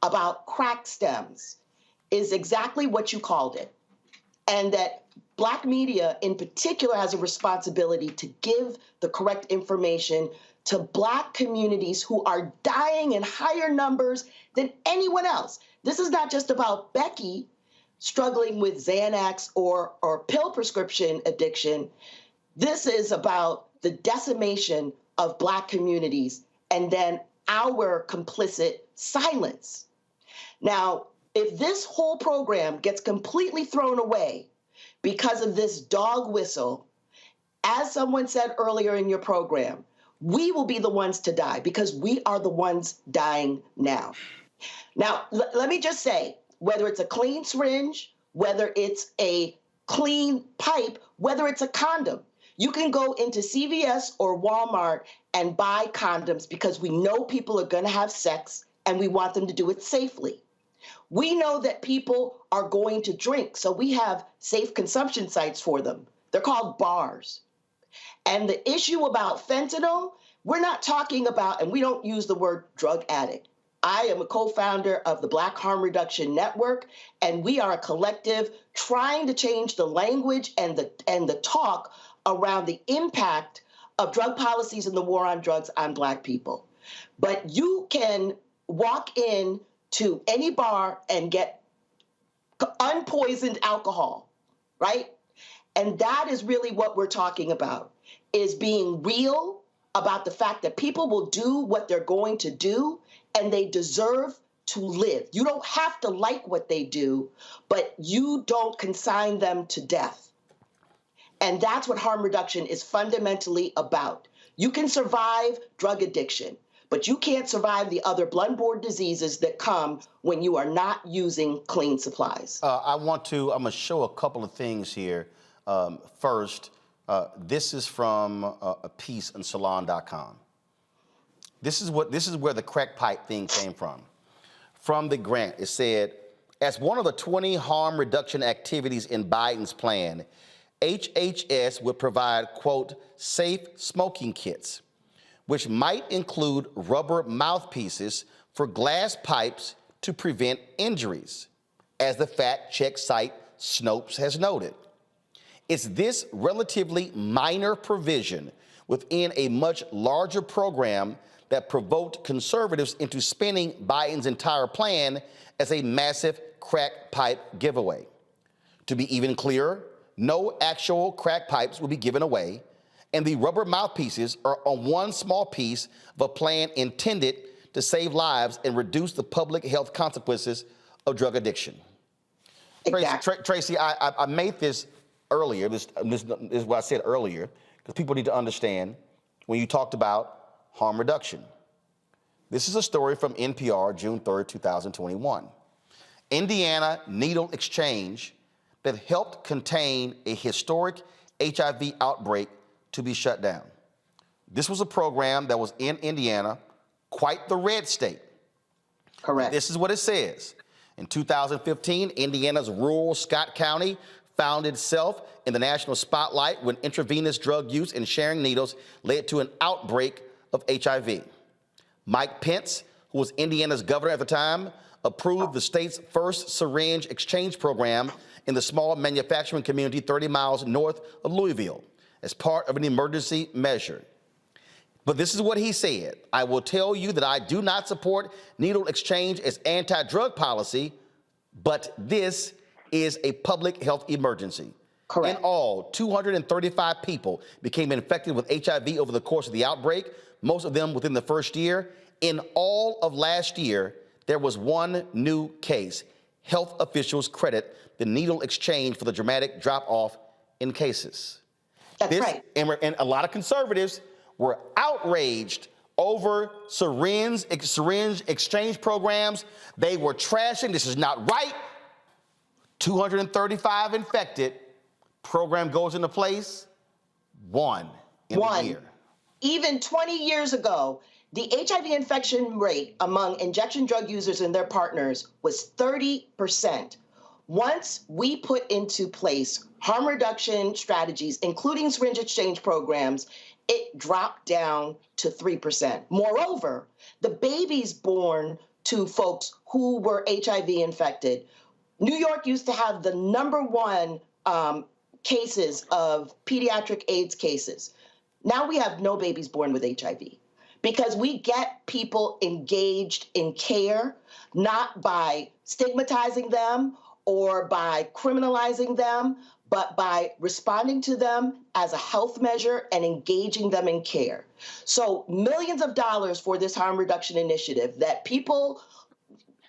about crack stems is exactly what you called it. And that Black media in particular has a responsibility to give the correct information to Black communities who are dying in higher numbers than anyone else. This is not just about Becky struggling with Xanax or pill prescription addiction. This is about the decimation of Black communities and then our complicit silence. Now, if this whole program gets completely thrown away because of this dog whistle, as someone said earlier in your program, we will be the ones to die because we are the ones dying now. Now, let me just say, whether it's a clean syringe, whether it's a clean pipe, whether it's a condom, you can go into CVS or Walmart and buy condoms because we know people are going to have sex and we want them to do it safely. We know that people are going to drink, so we have safe consumption sites for them. They're called bars. And the issue about fentanyl, we're not talking about, and we don't use the word drug addict. I am a co-founder of the Black Harm Reduction Network, and we are a collective trying to change the language and the talk around the impact of drug policies and the war on drugs on Black people. But you can walk in to any bar and get unpoisoned alcohol, right? And that is really what we're talking about, is being real about the fact that people will do what they're going to do and they deserve to live. You don't have to like what they do, but you don't consign them to death. And that's what harm reduction is fundamentally about. You can survive drug addiction, but you can't survive the other blood-borne diseases that come when you are not using clean supplies.
I'm going to show a couple of things here. First, this is from a piece on salon.com. This is where the crack pipe thing came from. From the grant, it said, as one of the 20 harm reduction activities in Biden's plan, HHS would provide, quote, safe smoking kits, which might include rubber mouthpieces for glass pipes to prevent injuries, as the fact-check site Snopes has noted. It's this relatively minor provision within a much larger program that provoked conservatives into spinning Biden's entire plan as a massive crack pipe giveaway. To be even clearer, no actual crack pipes will be given away, and the rubber mouthpieces are on one small piece of a plan intended to save lives and reduce the public health consequences of drug addiction. Exactly. Tracy, I made this earlier. This is what I said earlier, because people need to understand when you talked about harm reduction. This is a story from NPR, June 3rd, 2021. Indiana needle exchange that helped contain a historic HIV outbreak to be shut down. This was a program that was in Indiana, quite the red state.
Correct.
This is what it says. In 2015, Indiana's rural Scott County found itself in the national spotlight when intravenous drug use and sharing needles led to an outbreak of HIV. Mike Pence, who was Indiana's governor at the time, approved the state's first syringe exchange program in the small manufacturing community 30 miles north of Louisville as part of an emergency measure. But this is what he said. I will tell you that I do not support needle exchange as anti-drug policy, but this is a public health emergency. Correct. In all, 235 people became infected with HIV over the course of the outbreak, most of them within the first year. In all of last year, there was one new case. Health officials credit the needle exchange for the dramatic drop-off in cases.
That's right.
And a lot of conservatives were outraged over syringe exchange programs. They were trashing. This is not right. 235 infected. Program goes into place. One in a year.
Even 20 years ago, the HIV infection rate among injection drug users and their partners was 30%. Once we put into place harm reduction strategies, including syringe exchange programs, it dropped down to 3%. Moreover, the babies born to folks who were HIV infected, New York used to have the #1 cases of pediatric AIDS cases. Now we have no babies born with HIV because we get people engaged in care, not by stigmatizing them or by criminalizing them, but by responding to them as a health measure and engaging them in care. So millions of dollars for this harm reduction initiative that people,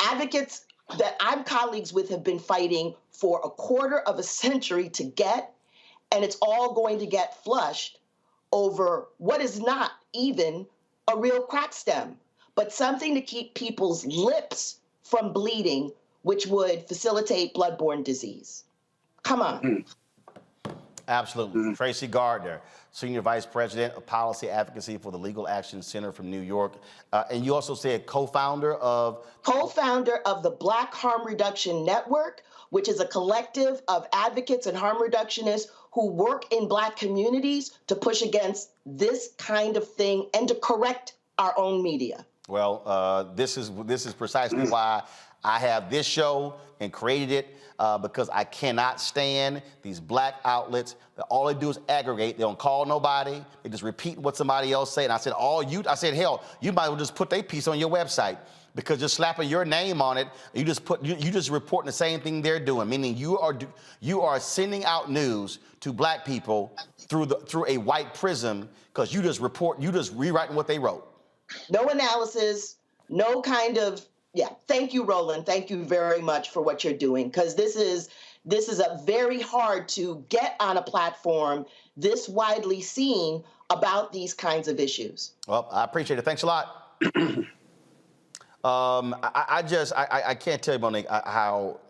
advocates that I'm colleagues with have been fighting for a quarter of a century to get, and it's all going to get flushed over what is not even a real crack stem, but something to keep people's lips from bleeding, which would facilitate blood-borne disease. Come on.
Absolutely. Tracy Gardner, Senior Vice President of Policy Advocacy for the Legal Action Center from New York. And you also said co-founder of?
Co-founder of the Black Harm Reduction Network, which is a collective of advocates and harm reductionists who work in Black communities to push against this kind of thing and to correct our own media.
Well, this is precisely why I have this show and created it, because I cannot stand these Black outlets that all they do is aggregate. They don't call nobody. They just repeat what somebody else said. And I said, hell, you might as well just put their piece on your website, because just slapping your name on it, you just reporting the same thing they're doing, meaning you are sending out news to black people through a white prism because you just rewriting what they wrote.
No analysis, no kind of, yeah. Thank you, Roland. Thank you very much for what you're doing, because this is a very hard to get on a platform this widely seen about these kinds of issues.
Well, I appreciate it. Thanks a lot. I can't tell you, Monique, how,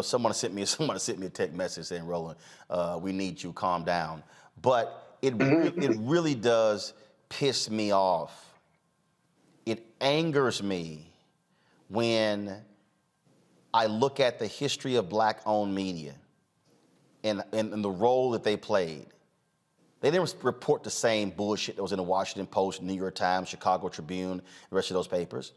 someone sent me a text message saying, Roland, we need you, calm down. But it really does piss me off. It angers me when I look at the history of black-owned media and the role that they played. They didn't report the same bullshit that was in the Washington Post, New York Times, Chicago Tribune, the rest of those papers.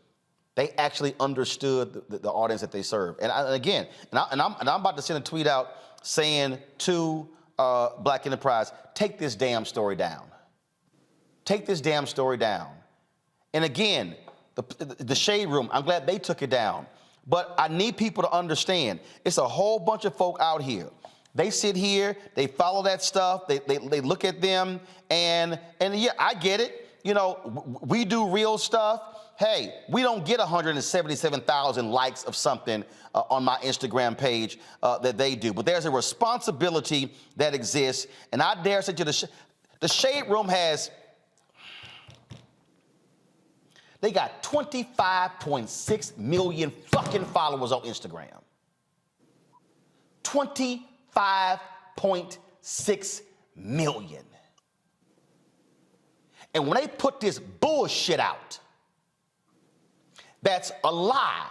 They actually understood the audience that they served. And I'm about to send a tweet out saying to Black Enterprise, take this damn story down. Take this damn story down. And again, the Shade Room, I'm glad they took it down. But I need people to understand, it's a whole bunch of folk out here. They sit here, they follow that stuff, they look at them, and yeah, I get it. We do real stuff. Hey, we don't get 177,000 likes of something on my Instagram page that they do. But there's a responsibility that exists, and I dare say to the Shade Room they got 25.6 million fucking followers on Instagram. 25.6 million. And when they put this bullshit out, that's a lie,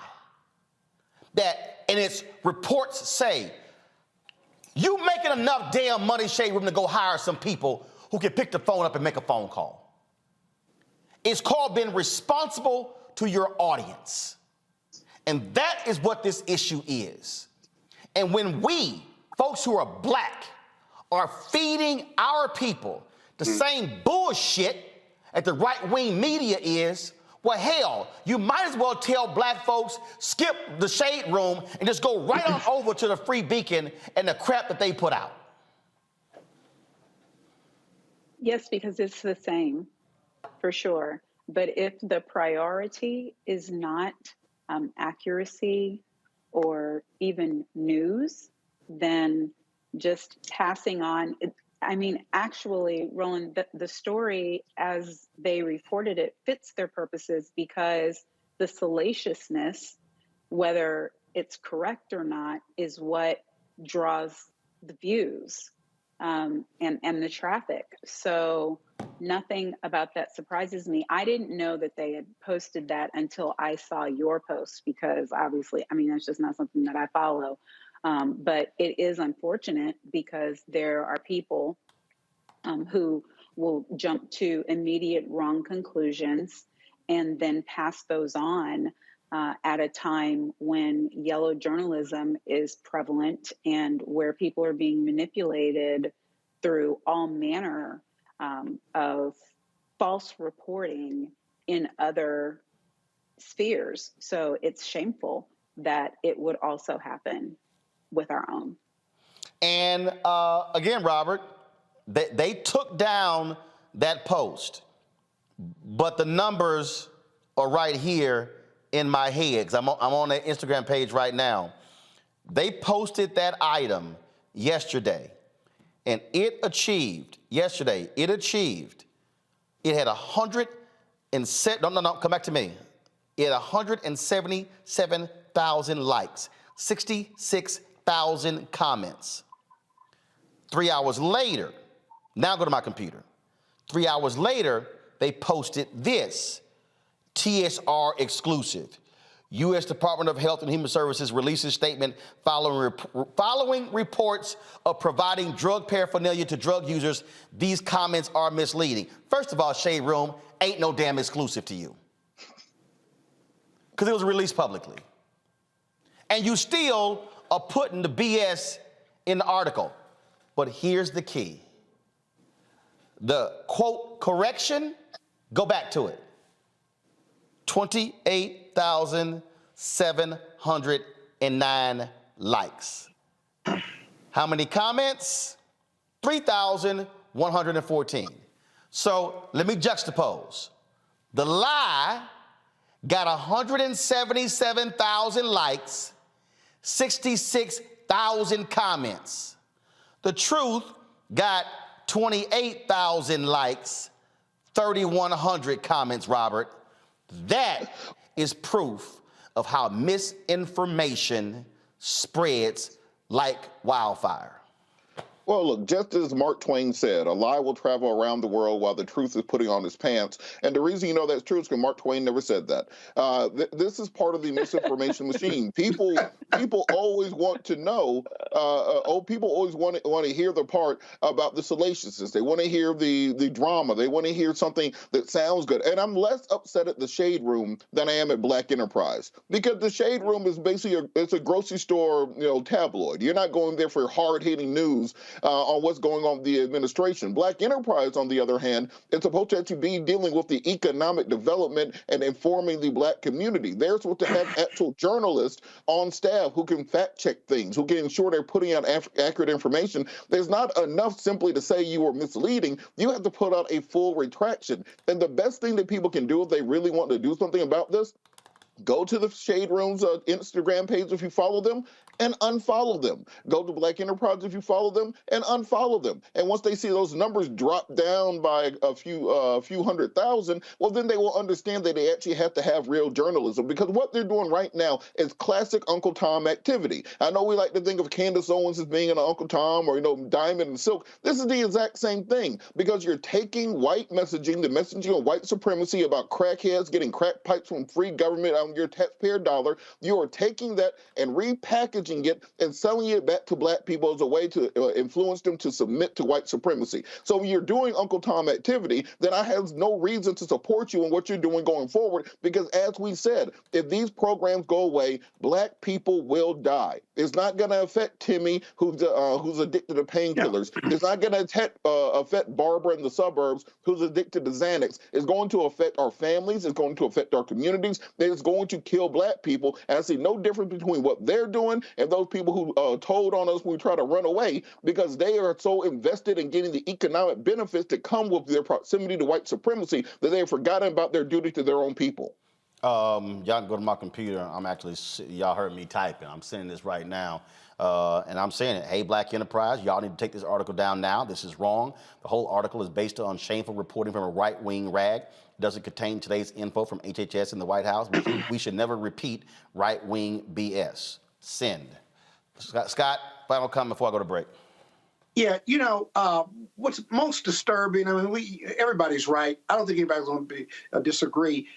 and its reports say, you making enough damn money, Shade Room, to go hire some people who can pick the phone up and make a phone call. It's called being responsible to your audience. And that is what this issue is. And when we, folks who are black, are feeding our people the same bullshit that the right-wing media is, well, hell, you might as well tell black folks, skip the Shade Room and just go right on over to the Free Beacon and the crap that they put out.
Yes, because it's the same, for sure. But if the priority is not accuracy or even news, then just passing on. Actually, Roland, the story as they reported it fits their purposes, because the salaciousness, whether it's correct or not, is what draws the views and the traffic. So nothing about that surprises me. I didn't know that they had posted that until I saw your post, because obviously, that's just not something that I follow. But it is unfortunate, because there are people who will jump to immediate wrong conclusions and then pass those on at a time when yellow journalism is prevalent and where people are being manipulated through all manner of false reporting in other spheres. So it's shameful that it would also happen with our own.
And again, Robert, they took down that post, but the numbers are right here in my head, because I'm on their Instagram page right now. They posted that item yesterday, and it had 177,000 likes, 66,000 comments. 3 hours later, now go to my computer. 3 hours later, they posted this, TSR exclusive. U.S. Department of Health and Human Services releases statement following reports of providing drug paraphernalia to drug users. These comments are misleading. First of all, Shade Room, ain't no damn exclusive to you, because it was released publicly. And you still are putting the BS in the article. But here's the key. The quote correction, go back to it. 28,709 likes. How many comments? 3,114. So let me juxtapose. The lie got 177,000 likes, 66,000 comments. The truth got 28,000 likes, 3,100 comments, Robert. That is proof of how misinformation spreads like wildfire.
Well, look, just as Mark Twain said, a lie will travel around the world while the truth is putting on his pants. And the reason you know that's true is because Mark Twain never said that. This is part of the misinformation machine. People always want to know. People always want to hear the part about the salaciousness. They want to hear the drama. They want to hear something that sounds good. And I'm less upset at the Shade Room than I am at Black Enterprise, because the Shade Room is basically it's a grocery store, tabloid. You're not going there for hard-hitting news on what's going on with the administration. Black Enterprise, on the other hand, is supposed to actually be dealing with the economic development and informing the Black community. They're supposed to have actual journalists on staff who can fact-check things, who can ensure they're putting out accurate information. There's not enough simply to say you were misleading. You have to put out a full retraction. And the best thing that people can do if they really want to do something about this, go to the Shade Room's Instagram page if you follow them, and unfollow them. Go to Black Enterprise if you follow them, and unfollow them. And once they see those numbers drop down by a few 100,000, well, then they will understand that they actually have to have real journalism, because what they're doing right now is classic Uncle Tom activity. I know we like to think of Candace Owens as being an Uncle Tom, or Diamond and Silk. This is the exact same thing, because you're taking white messaging, the messaging of white supremacy about crackheads getting crack pipes from free government on your taxpayer dollar. You are taking that and repackaging it and selling it back to Black people as a way to influence them to submit to white supremacy. So when you're doing Uncle Tom activity, then I have no reason to support you in what you're doing going forward, because as we said, if these programs go away, Black people will die. It's not going to affect Timmy, who's addicted to painkillers. Yeah. It's not going to affect Barbara in the suburbs, who's addicted to Xanax. It's going to affect our families. It's going to affect our communities. It's going to kill Black people. And I see no difference between what they're doing and those people who told on us when we try to run away, because they are so invested in getting the economic benefits that come with their proximity to white supremacy that they have forgotten about their duty to their own people.
Y'all can go to my computer. Y'all heard me typing. I'm sending this right now. And I'm saying it. Hey, Black Enterprise, y'all need to take this article down now. This is wrong. The whole article is based on shameful reporting from a right-wing rag. It doesn't contain today's info from HHS and the White House. We should never repeat right-wing BS. Send. Scott, final comment before I go to break.
Yeah, what's most disturbing, everybody's right. I don't think anybody's going to disagree.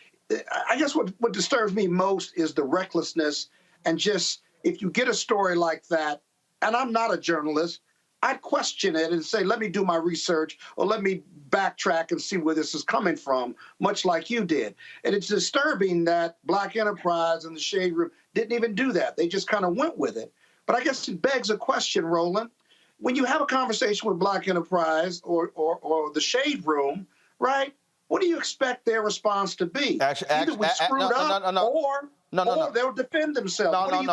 I guess what disturbs me most is the recklessness, and just, if you get a story like that, and I'm not a journalist, I'd question it and say, let me do my research, or let me backtrack and see where this is coming from, much like you did. And it's disturbing that Black Enterprise and the Shade Room didn't even do that. They just kind of went with it. But I guess it begs a question, Roland. When you have a conversation with Black Enterprise or the Shade Room, right, what do you expect their response to be? Either we screwed up, or they'll defend themselves. What do you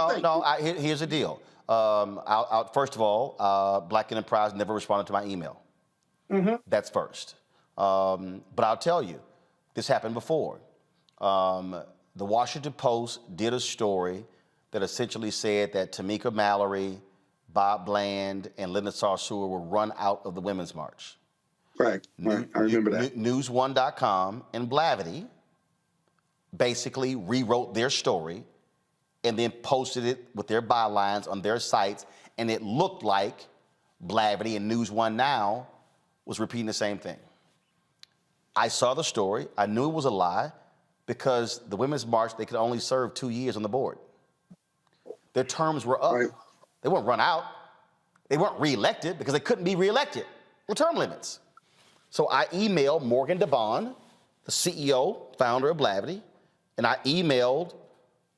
think?
Here's the deal. First of all, Black Enterprise never responded to my email. Mm-hmm. That's first. But I'll tell you, this happened before. The Washington Post did a story that essentially said that Tamika Mallory, Bob Bland, and Linda Sarsour were run out of the Women's March.
Right. I remember that.
News1.com and Blavity basically rewrote their story and then posted it with their bylines on their sites, and it looked like Blavity and News One Now was repeating the same thing. I saw the story. I knew it was a lie, because the Women's March, they could only serve 2 years on the board. Their terms were up. Right. They weren't run out. They weren't reelected, because they couldn't be reelected. There were term limits. So I emailed Morgan DeBond, the CEO, founder of Blavity, and I emailed,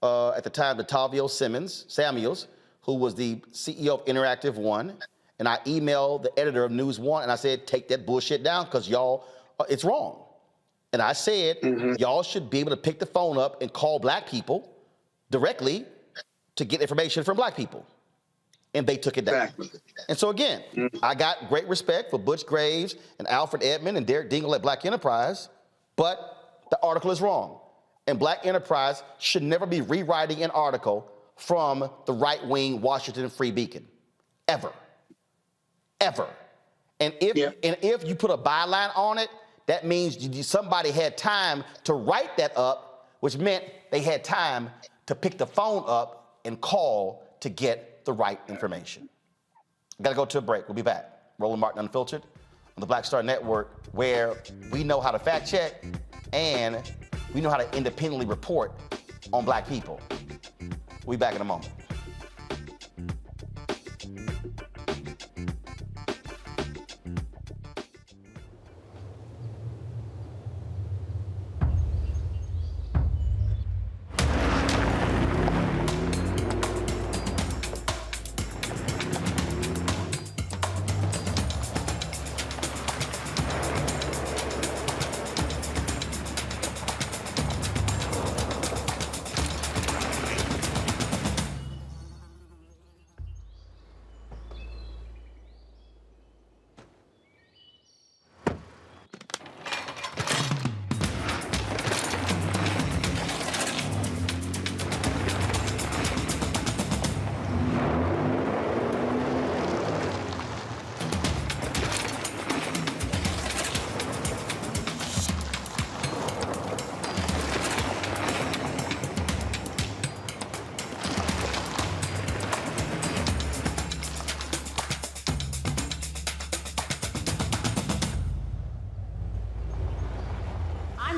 at the time, Latavio Samuels, who was the CEO of Interactive One, and I emailed the editor of News One, and I said, take that bullshit down, because y'all, it's wrong. And I said, y'all should be able to pick the phone up and call black people directly to get information from black people. And they took it down. Exactly. And so again, I got great respect for Butch Graves and Alfred Edmond and Derek Dingle at Black Enterprise, but the article is wrong. And Black Enterprise should never be rewriting an article from the right-wing Washington Free Beacon, ever, ever. And if you put a byline on it, that means somebody had time to write that up, which meant they had time to pick the phone up and call to get the right information. Got to go to a break. We'll be back. Roland Martin Unfiltered on the Black Star Network, where we know how to fact check and we know how to independently report on black people. We'll be back in a moment.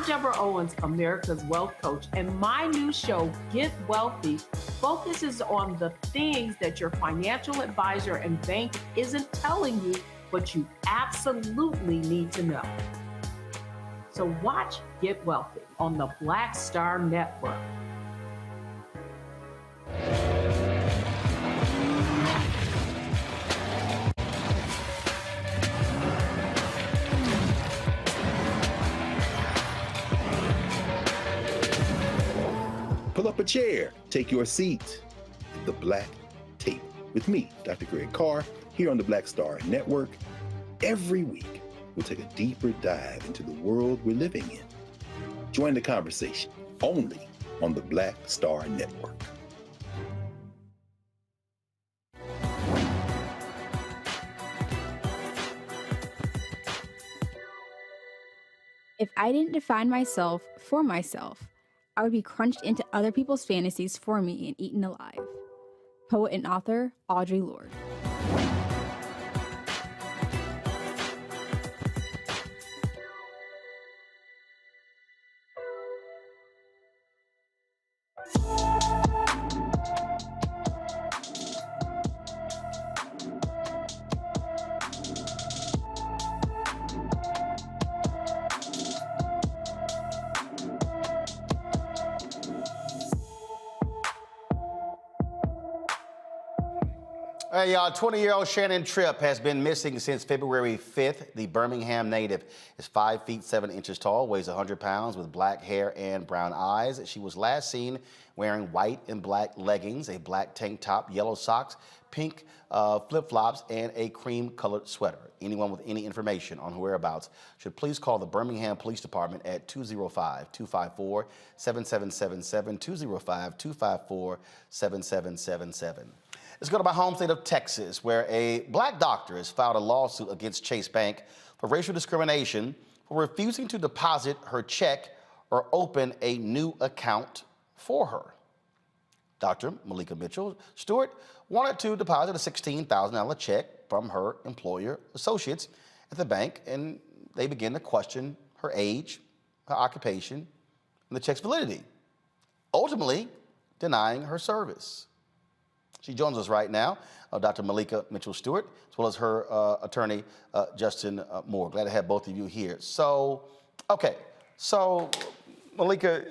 Deborah Owens, America's Wealth Coach, and my new show, Get Wealthy, focuses on the things that your financial advisor and bank isn't telling you, but you absolutely need to know. So watch Get Wealthy on the Black Star Network.
Pull up a chair, take your seat at the Black Table with me, Dr. Greg Carr, here on the Black Star Network. Every week, we'll take a deeper dive into the world we're living in. Join the conversation only on the Black Star Network.
If I didn't define myself for myself, I would be crunched into other people's fantasies for me and eaten alive. Poet and author, Audre Lorde.
Hey, y'all, 20-year-old Shannon Tripp has been missing since February 5th. The Birmingham native is 5 feet 7 inches tall, weighs 100 pounds, with black hair and brown eyes. She was last seen wearing white and black leggings, a black tank top, yellow socks, pink flip-flops, and a cream-colored sweater. Anyone with any information on her whereabouts should please call the Birmingham Police Department at 205-254-7777, 205-254-7777. Let's go to my home state of Texas, where a black doctor has filed a lawsuit against Chase Bank for racial discrimination for refusing to deposit her check or open a new account for her. Dr. Malika Mitchell Stewart wanted to deposit a $16,000 check from her employer associates at the bank, and they began to question her age, her occupation, and the check's validity, ultimately denying her service. She joins us right now, Dr. Malika Mitchell Stewart, as well as her attorney, Justin Moore. Glad to have both of you here. So, okay, so Malika,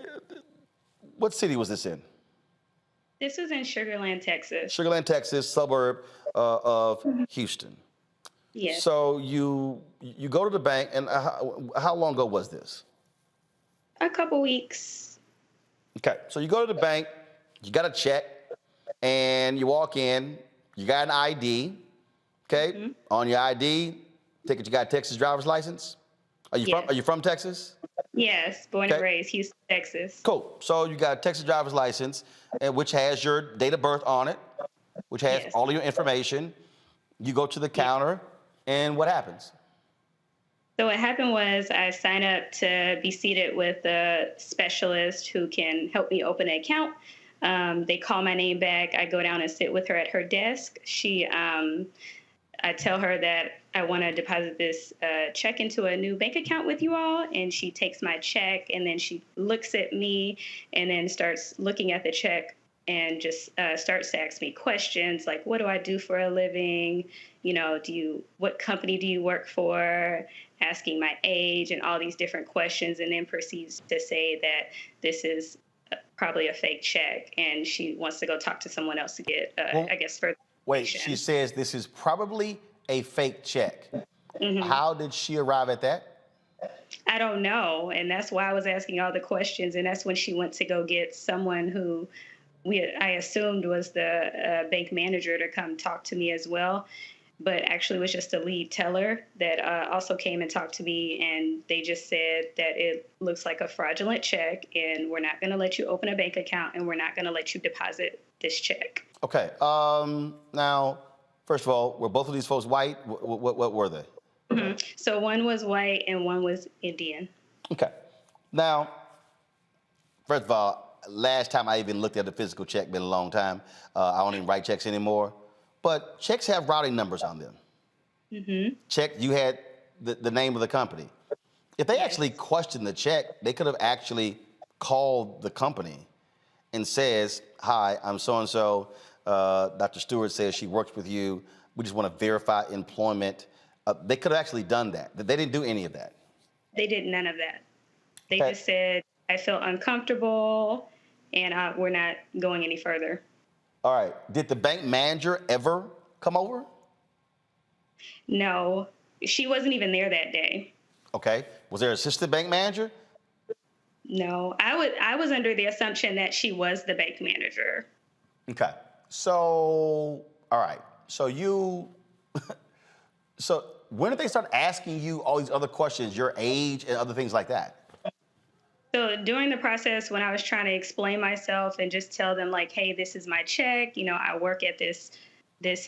what city was this in?
This was in Sugar Land, Texas.
Sugar Land, Texas, suburb of Houston.
Yes.
So you go to the bank, and how long ago was this?
A couple weeks.
Okay, so you go to the bank, you got a check, and you walk in, you got an ID, okay? On your ID, take it, you got a Texas driver's license? Are you from Texas?
Yes, born and raised, Houston, Texas.
Cool. So you got a Texas driver's license, which has your date of birth on it, which has all of your information. You go to the counter, and what happens?
So what happened was I signed up to be seated with a specialist who can help me open an account. They call my name back. I go down and sit with her at her desk. I tell her that I want to deposit this check into a new bank account with you all, and she takes my check, and then she looks at me and then starts looking at the check and just starts to ask me questions like, what do I do for a living? You know, what company do you work for? Asking my age and all these different questions, and then proceeds to say that this is probably a fake check, and she wants to go talk to someone else to get, I guess, further.
Wait, she says this is probably a fake check. How did she arrive at that?
I don't know, and that's why I was asking all the questions, and that's when she went to go get someone who I assumed was the bank manager to come talk to me as well, but actually was just a lead teller that also came and talked to me, and they just said that it looks like a fraudulent check, and we're not going to let you open a bank account, and we're not going to let you deposit this check.
Okay. Now, first of all, were both of these folks white? What were they?
So one was white and one was Indian.
Okay. Now, first of all, last time I even looked at a physical check, been a long time. I don't even write checks anymore. But checks have routing numbers on them. Check, you had the name of the company. If they actually questioned the check, they could have actually called the company and says, hi, I'm so-and-so. Dr. Stewart says she works with you. We just want to verify employment. They could have actually done that. They didn't do any of that.
They did none of that. They just said, I feel uncomfortable, and we're not going any further.
All right. Did the bank manager ever come over?
No, she wasn't even there that day.
Okay. Was there an assistant bank manager?
No, I was under the assumption that she was the bank manager.
Okay. So, all right. So so when did they start asking you all these other questions, your age and other things like that?
So during the process, when I was trying to explain myself and just tell them like, hey, this is my check. You know, I work at this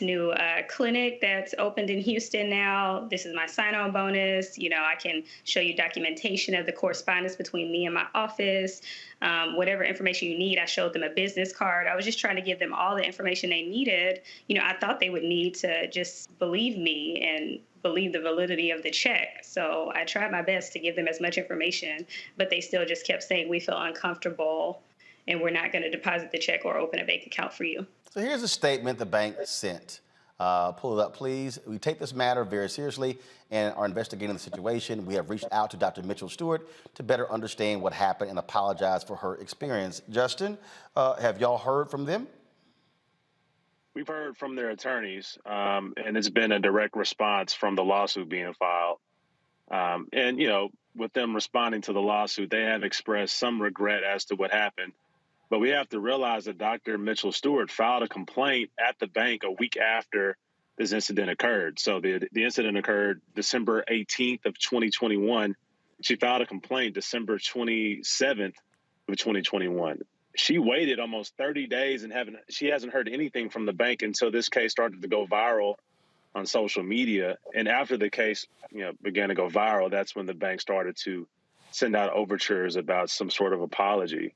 new clinic that's opened in Houston now. This is my sign-on bonus. You know, I can show you documentation of the correspondence between me and my office. Whatever information you need, I showed them a business card. I was just trying to give them all the information they needed. You know, I thought they would need to just believe me and believe the validity of the check. So I tried my best to give them as much information, but they still just kept saying, we feel uncomfortable and we're not going to deposit the check or open a bank account for you.
So here's a statement the bank sent. Pull it up, please. We take this matter very seriously and are investigating the situation. We have reached out to Dr. Mitchell Stewart to better understand what happened and apologize for her experience. Justin, have y'all heard from them?
We've heard from their attorneys, and it's been a direct response from the lawsuit being filed. And, you know, with them responding to the lawsuit, they have expressed some regret as to what happened. But we have to realize that Dr. Mitchell Stewart filed a complaint at the bank a week after this incident occurred. So the incident occurred December 18th of 2021. She filed a complaint December 27th of 2021. She waited almost 30 days and she hasn't heard anything from the bank until this case started to go viral on social media. And after the case, began to go viral, that's when the bank started to send out overtures about some sort of apology.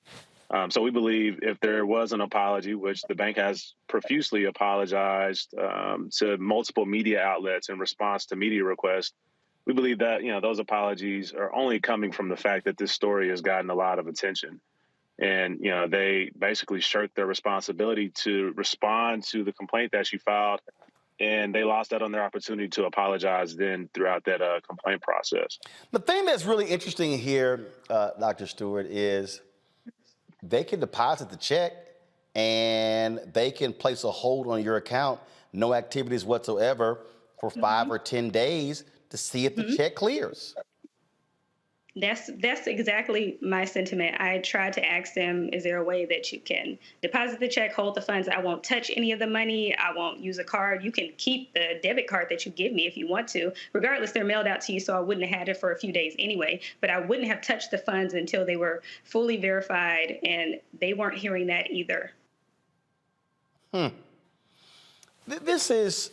So we believe if there was an apology, which the bank has profusely apologized to multiple media outlets in response to media requests, we believe that, those apologies are only coming from the fact that this story has gotten a lot of attention. And, they basically shirked their responsibility to respond to the complaint that she filed, and they lost out on their opportunity to apologize then throughout that complaint process.
The thing that's really interesting here, Dr. Stewart, is they can deposit the check and they can place a hold on your account, no activities whatsoever, for 5 or 10 days to see if the check clears.
That's exactly my sentiment. I tried to ask them, is there a way that you can deposit the check, hold the funds? I won't touch any of the money. I won't use a card. You can keep the debit card that you give me if you want to. Regardless, they're mailed out to you, so I wouldn't have had it for a few days anyway. But I wouldn't have touched the funds until they were fully verified, and they weren't hearing that either.
This is,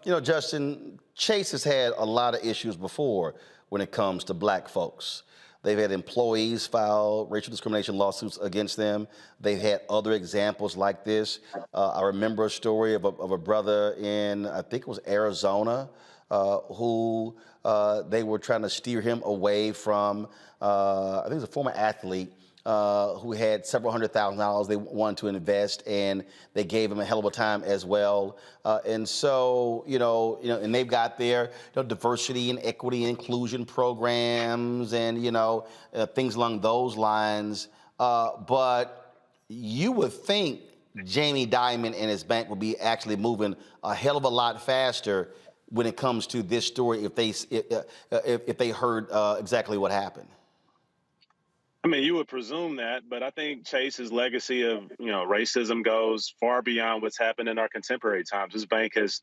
Justin, Chase has had a lot of issues before when it comes to black folks. They've had employees file racial discrimination lawsuits against them. They've had other examples like this. I remember a story of a brother in, I think it was Arizona, who they were trying to steer him away from, I think it was a former athlete, who had several $100,000 they wanted to invest, and they gave him a hell of a time as well. And so, and they've got their diversity and equity and inclusion programs and, things along those lines. But you would think Jamie Dimon and his bank would be actually moving a hell of a lot faster when it comes to this story if they heard exactly what happened.
I mean, you would presume that, but I think Chase's legacy of, racism goes far beyond what's happened in our contemporary times. This bank has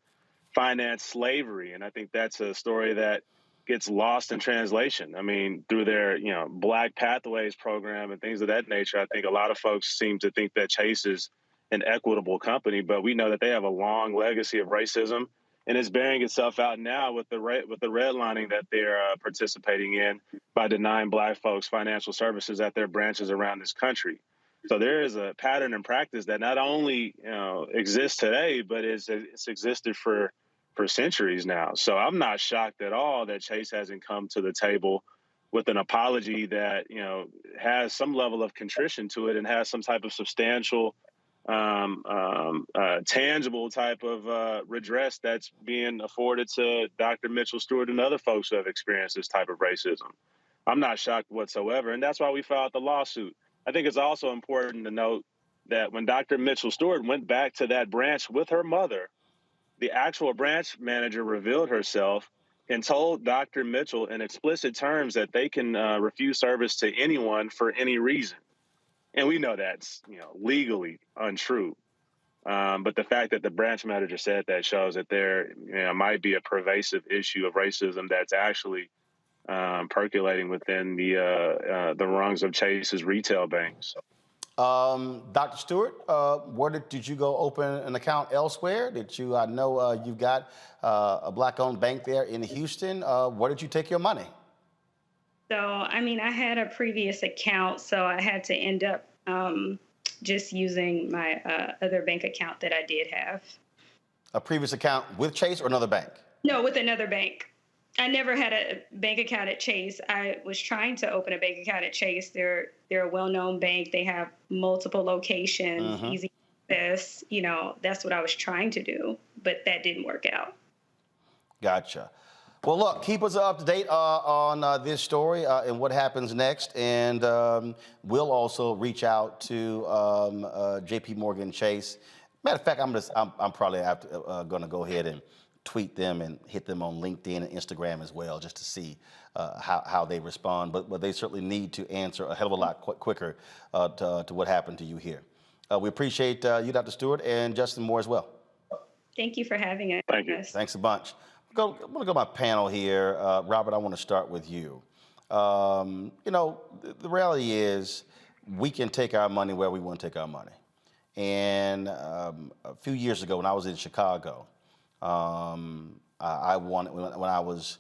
financed slavery, and I think that's a story that gets lost in translation. I mean, through their, Black Pathways program and things of that nature, I think a lot of folks seem to think that Chase is an equitable company, but we know that they have a long legacy of racism, and it's bearing itself out now with the redlining that they're participating in by denying Black folks financial services at their branches around this country. So there is a pattern and practice that not only exists today, but it's existed for centuries now. So I'm not shocked at all that Chase hasn't come to the table with an apology that has some level of contrition to it and has some type of substantial tangible type of redress that's being afforded to Dr. Mitchell Stewart and other folks who have experienced this type of racism. I'm not shocked whatsoever, and that's why we filed the lawsuit. I think it's also important to note that when Dr. Mitchell Stewart went back to that branch with her mother, the actual branch manager revealed herself and told Dr. Mitchell in explicit terms that they can refuse service to anyone for any reason. And we know that's, legally untrue. But the fact that the branch manager said that shows that there might be a pervasive issue of racism that's actually percolating within the rungs of Chase's retail banks.
Dr. Stewart, where did you go open an account elsewhere? I know you've got a Black-owned bank there in Houston. Where did you take your money?
So, I had a previous account, so I had to end up just using my other bank account that I did have.
A previous account with Chase or another bank?
No, with another bank. I never had a bank account at Chase. I was trying to open a bank account at Chase. They're a well-known bank. They have multiple locations, easy access. That's what I was trying to do, but that didn't work out. Gotcha.
Well, look, keep us up to date on this story and what happens next, and we'll also reach out to J.P. Morgan Chase. Matter of fact, I'm probably going to go ahead and tweet them and hit them on LinkedIn and Instagram as well, just to see how they respond. But they certainly need to answer a hell of a lot quicker to what happened to you here. We appreciate you, Dr. Stewart, and Justin Moore as well.
Thank you for having us.
Thank you.
Thanks a bunch. I'm going to go to my panel here. Robert, I want to start with you. The reality is we can take our money where we want to take our money. And a few years ago when I was in Chicago, I wanted, when I was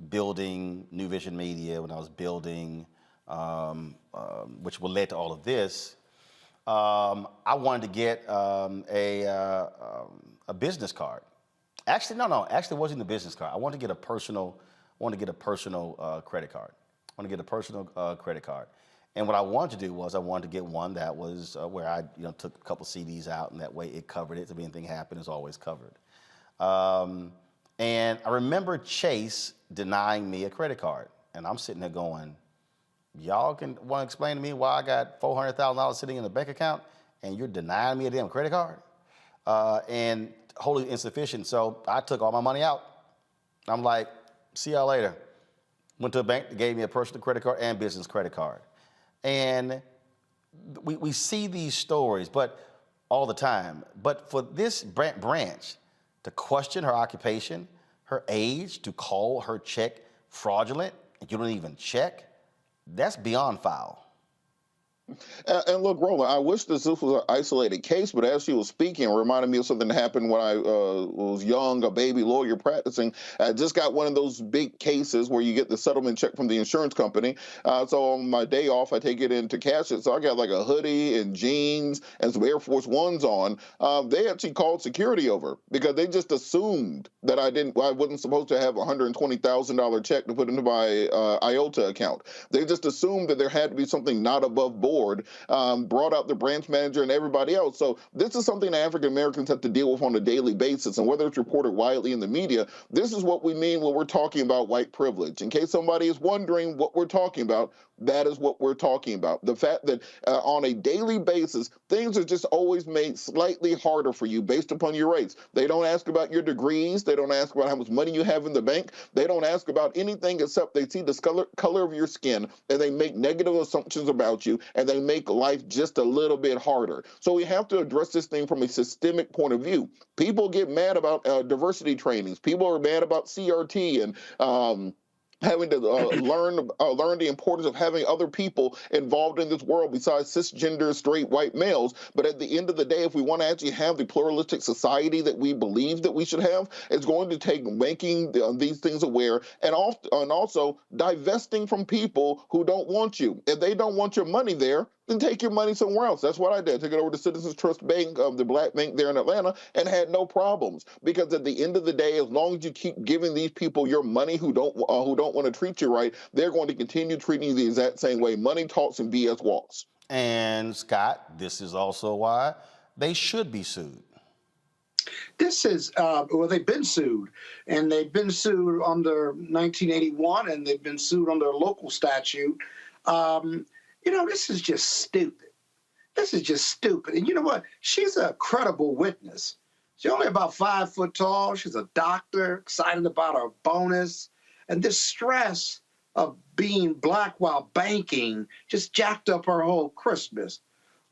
building New Vision Media, when I was building, which will lead to all of this, I wanted to get a business card. Actually, no. Actually, it wasn't the business card. I wanted to get a personal credit card. I want to get a personal credit card. And what I wanted to do was I wanted to get one that was where I took a couple CDs out, and that way it covered it. If anything happened, it's always covered. And I remember Chase denying me a credit card. And I'm sitting there going, y'all want to explain to me why I got $400,000 sitting in a bank account and you're denying me a damn credit card? And wholly insufficient. So I took all my money out. I'm like, see y'all later. Went to a bank that gave me a personal credit card and business credit card. And we see these stories, but all the time. But for this branch to question her occupation, her age, to call her check fraudulent, and you don't even check, that's beyond foul.
And look, Roland, I wish this was an isolated case, but as she was speaking, it reminded me of something that happened when I was young, a baby lawyer practicing. I just got one of those big cases where you get the settlement check from the insurance company. So on my day off, I take it in to cash it. So I got like a hoodie and jeans and some Air Force Ones on. They actually called security over because they just assumed that I wasn't supposed to have a $120,000 check to put into my IOTA account. They just assumed that there had to be something not above board. Brought out the branch manager and everybody else. So this is something that African Americans have to deal with on a daily basis. And whether it's reported widely in the media, this is what we mean when we're talking about white privilege. In case somebody is wondering what we're talking about, that is what we're talking about. The fact that on a daily basis, things are just always made slightly harder for you based upon your race. They don't ask about your degrees. They don't ask about how much money you have in the bank. They don't ask about anything except they see the color of your skin, and they make negative assumptions about you, and they make life just a little bit harder. So we have to address this thing from a systemic point of view. People get mad about diversity trainings. People are mad about CRT and having to learn the importance of having other people involved in this world besides cisgender straight white males. But at the end of the day, if we want to actually have the pluralistic society that we believe that we should have, it's going to take making these things aware and also divesting from people who don't want you. If they don't want your money there, then take your money somewhere else. That's what I did. I took it over to Citizens Trust Bank, the black bank there in Atlanta, and had no problems. Because at the end of the day, as long as you keep giving these people your money who don't want to treat you right, they're going to continue treating you the exact same way. Money talks and BS walks.
And Scott, this is also why they should be sued.
This is, well, they've been sued, and they've been sued under 1981, and they've been sued under a local statute. You know, this is just stupid. This is just stupid. And you know what? She's a credible witness. She's only about 5 foot tall. She's a doctor, excited about her bonus. And this stress of being black while banking just jacked up her whole Christmas.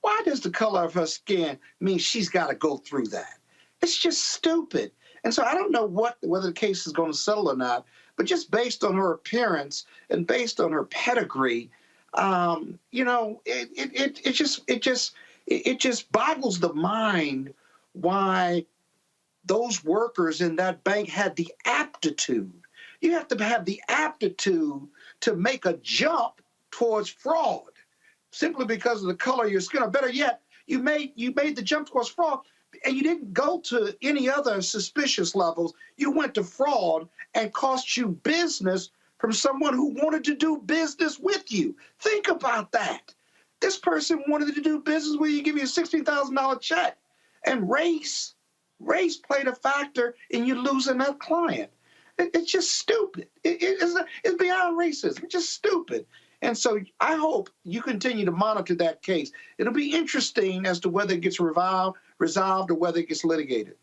Why does the color of her skin mean she's got to go through that? It's just stupid. And so I don't know whether the case is going to settle or not, but just based on her appearance and based on her pedigree, you know, it just boggles the mind why those workers in that bank had the aptitude. You have to have the aptitude to make a jump towards fraud simply because of the color of your skin. Or better yet, you made the jump towards fraud and you didn't go to any other suspicious levels. You went to fraud and cost you business from someone who wanted to do business with you. Think about that. This person wanted to do business with you, give you a $16,000 check. And race played a factor in you losing that client. It's just stupid. It's beyond racism. It's just stupid. And so I hope you continue to monitor that case. It'll be interesting as to whether it gets resolved or whether it gets litigated.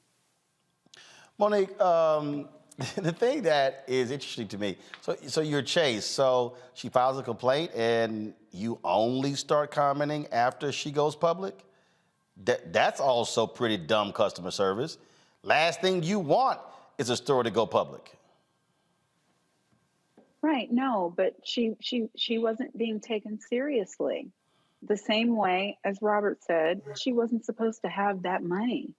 Monique, the thing that is interesting to me, so you're Chase, so she files a complaint and you only start commenting after she goes public? That's also pretty dumb customer service. Last thing you want is a story to go public.
Right, no, but she wasn't being taken seriously. The same way, as Robert said, she wasn't supposed to have that money.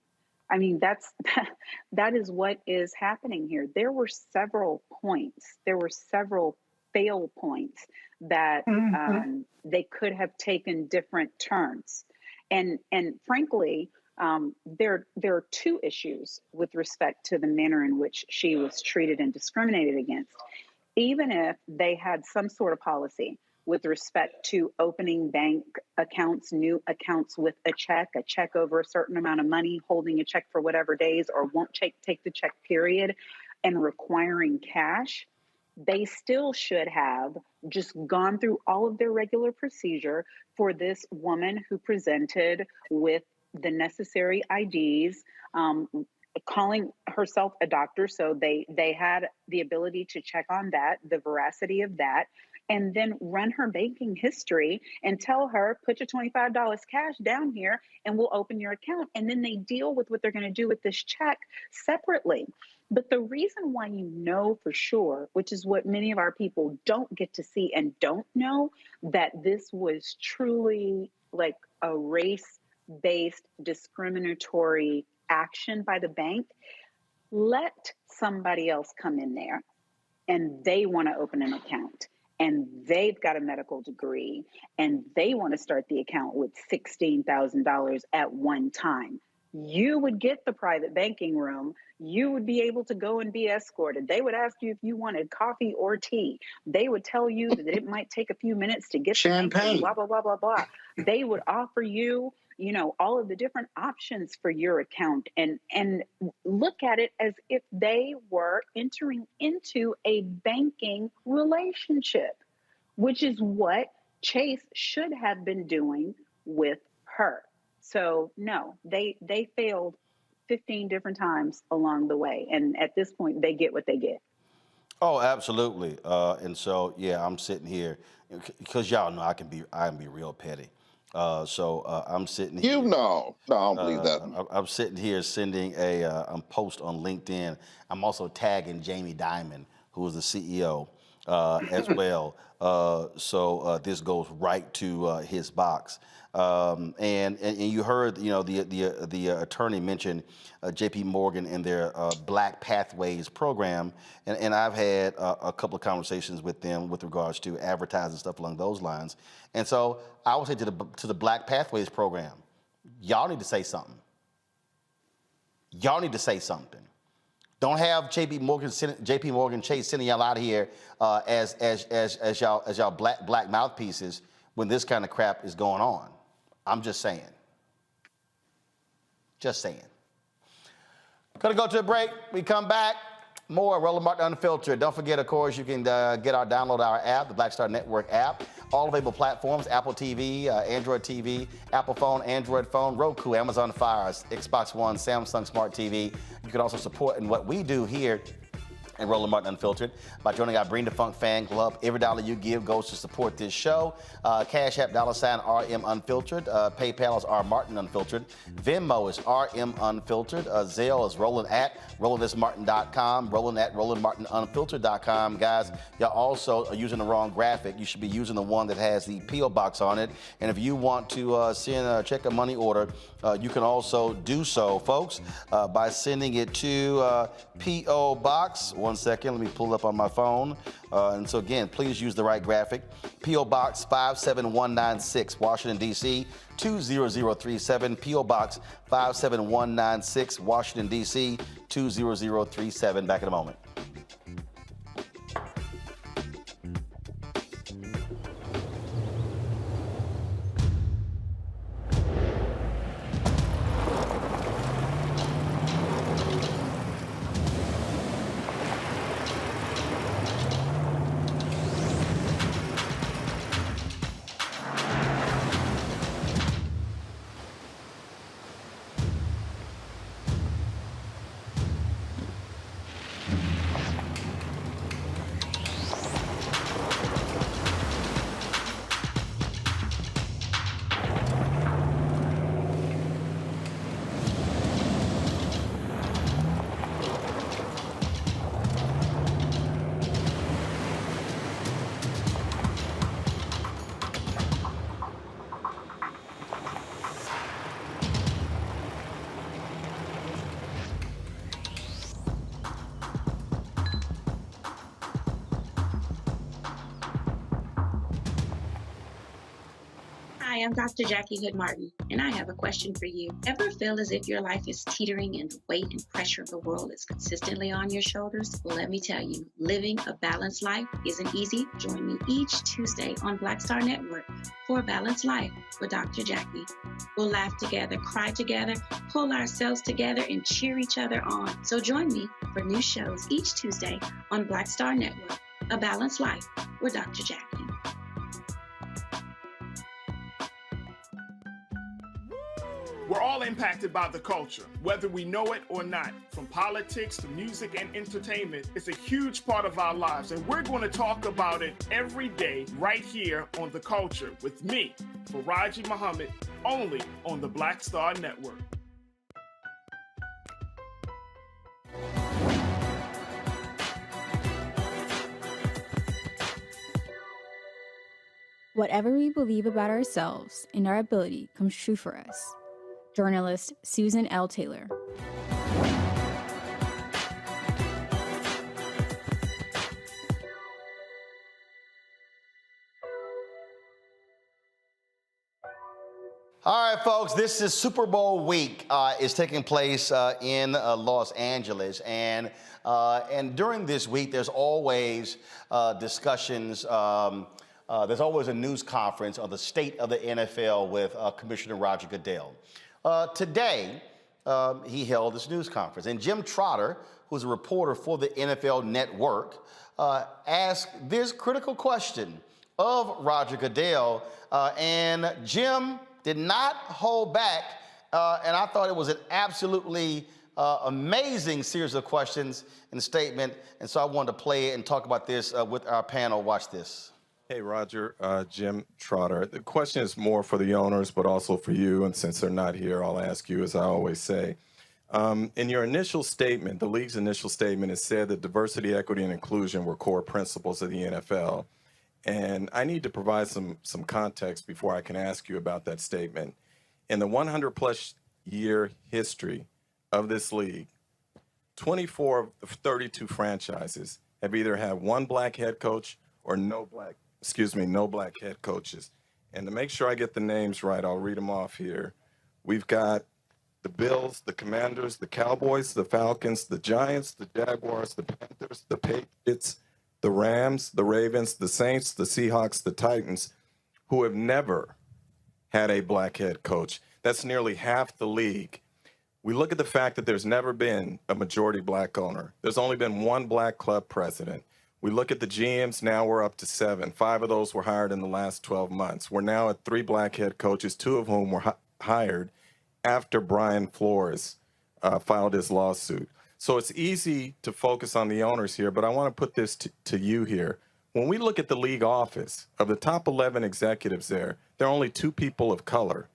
I mean, that is what is happening here. There were several points. There were several fail points that they could have taken different turns. And frankly, there are two issues with respect to the manner in which she was treated and discriminated against. Even if they had some sort of policy with respect to opening bank accounts, new accounts with a check over a certain amount of money, holding a check for whatever days, or won't take the check period, and requiring cash, they still should have just gone through all of their regular procedure for this woman who presented with the necessary IDs, calling herself a doctor. So they had the ability to check on that, the veracity of that, and then run her banking history and tell her, put your $25 cash down here and we'll open your account. And then they deal with what they're going to do with this check separately. But the reason why you know for sure, which is what many of our people don't get to see and don't know, that this was truly like a race-based discriminatory action by the bank, let somebody else come in there and they want to open an account and they've got a medical degree and they want to start the account with $16,000 at one time. You would get the private banking room. You would be able to go and be escorted. They would ask you if you wanted coffee or tea. They would tell you that it might take a few minutes to get
champagne,
blah, blah, blah, blah, blah. They would offer you, you know, all of the different options for your account and look at it as if they were entering into a banking relationship, which is what Chase should have been doing with her. So no, they failed 15 different times along the way. And at this point, they get what they get.
Oh, absolutely. And so, yeah, I'm sitting here because y'all know I can be real petty. So I'm sitting here.
No, I don't believe that.
I'm sitting here sending a post on LinkedIn. I'm also tagging Jamie Dimon, who is the CEO, as well. So this goes right to his box. And you heard, you know, the attorney mention J.P. Morgan and their Black Pathways program, and I've had a couple of conversations with them with regards to advertising stuff along those lines. And so I would say to the Black Pathways program, y'all need to say something. Y'all need to say something. Don't have J.P. Morgan Chase sending y'all out here as y'all black mouthpieces when this kind of crap is going on. I'm just saying. Just saying. Gonna go to a break. We come back. More Roland Martin Unfiltered. Don't forget, of course, you can download our app, the Black Star Network app. All available platforms: Apple TV, Android TV, Apple phone, Android phone, Roku, Amazon Fire, Xbox One, Samsung Smart TV. You can also support in what we do here and Roland Martin Unfiltered by joining our Bring the Funk fan club. Every dollar you give goes to support this show. Cash App, $RM Unfiltered. PayPal is R Martin Unfiltered. Venmo is RM Unfiltered. Zelle is Roland at RolandSMartin.com. Roland at RolandMartinUnfiltered.com. Guys, y'all also are using the wrong graphic. You should be using the one that has the P.O. box on it. And if you want to check a money order, you can also do so, folks, by sending it to P.O. Box. One second, let me pull it up on my phone. And so again, please use the right graphic. P.O. Box 57196, Washington, D.C. 20037. P.O. Box 57196, Washington, D.C. 20037. Back in a moment.
Hi, I'm Dr. Jackie Hood Martin, and I have a question for you. Ever feel as if your life is teetering and the weight and pressure of the world is consistently on your shoulders? Well, let me tell you, living a balanced life isn't easy. Join me each Tuesday on Black Star Network for A Balanced Life with Dr. Jackie. We'll laugh together, cry together, pull ourselves together, and cheer each other on. So join me for new shows each Tuesday on Black Star Network, A Balanced Life with Dr. Jackie.
We're all impacted by the culture, whether we know it or not. From politics to music and entertainment, it's a huge part of our lives, and we're going to talk about it every day right here on The Culture with me, Faraji Muhammad, only on the Black Star Network.
Whatever we believe about ourselves and our ability comes true for us. Journalist Susan L. Taylor.
All right, folks, this is Super Bowl week. Is taking place in Los Angeles. And during this week, there's always discussions. There's always a news conference on the state of the NFL with Commissioner Roger Goodell. Today, he held this news conference. And Jim Trotter, who's a reporter for the NFL Network, asked this critical question of Roger Goodell. And Jim did not hold back. And I thought it was an absolutely amazing series of questions and statement. And so I wanted to play it and talk about this with our panel. Watch this.
Hey, Roger, Jim Trotter. The question is more for the owners, but also for you. And since they're not here, I'll ask you, as I always say. In your initial statement, the league's initial statement, it said that diversity, equity, and inclusion were core principles of the NFL. And I need to provide some context before I can ask you about that statement. In the 100-plus year history of this league, 24 of 32 franchises have either had one black head coach or no black head coaches. And to make sure I get the names right, I'll read them off here. We've got the Bills, the Commanders, the Cowboys, the Falcons, the Giants, the Jaguars, the Panthers, the Patriots, the Rams, the Ravens, the Saints, the Seahawks, the Titans, who have never had a black head coach. That's nearly half the league. We look at the fact that there's never been a majority black owner. There's only been one black club president. We look at the GMs, now we're up to 7. 5 of those were hired in the last 12 months. We're now at 3 black head coaches, 2 of whom were hired after Brian Flores filed his lawsuit. So it's easy to focus on the owners here, but I want to put this to you here. When we look at the league office, of the top 11 executives there are only 2 people of color.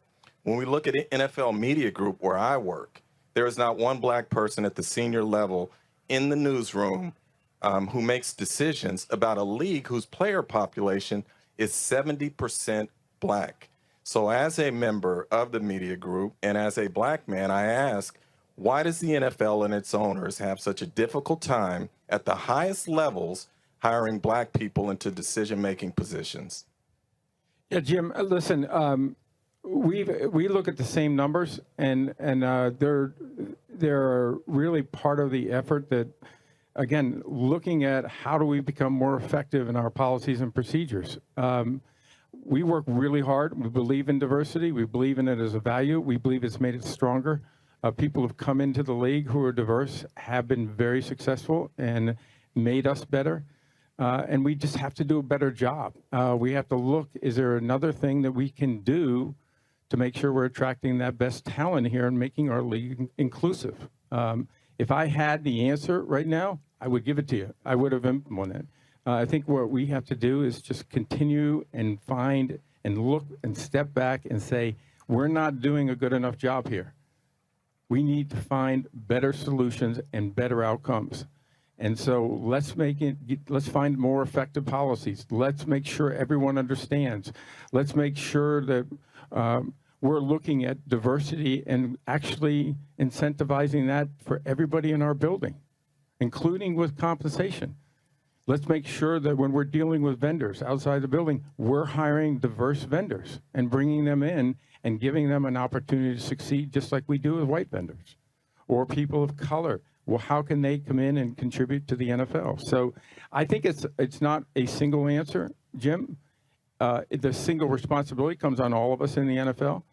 When we look at NFL Media Group, where I work, there is not one black person at the senior level in the newsroom who makes decisions about a league whose player population is 70% black. So as a member of the media group and as a black man, I ask, why does the NFL and its owners have such a difficult time at the highest levels hiring black people into decision-making positions?
Yeah, Jim, listen, we look at the same numbers, and they're really part of the effort that, again, looking at how do we become more effective in our policies and procedures. We work really hard. We believe in diversity. We believe in it as a value. We believe it's made it stronger. People who've come into the league who are diverse have been very successful and made us better. And we just have to do a better job. We have to look, is there another thing that we can do to make sure we're attracting that best talent here and making our league inclusive? If I had the answer right now, I would give it to you. I would have implemented it. I think what we have to do is just continue and find and look and step back and say, we're not doing a good enough job here. We need to find better solutions and better outcomes. And so let's find more effective policies. Let's make sure everyone understands. Let's make sure that we're looking at diversity and actually incentivizing that for everybody in our building, including with compensation. Let's make sure that when we're dealing with vendors outside the building, we're hiring diverse vendors and bringing them in and giving them an opportunity to succeed just like we do with white vendors or people of color. Well, how can they come in and contribute to the NFL? So I think it's not a single answer, Jim. The single responsibility comes on all of us in the NFL,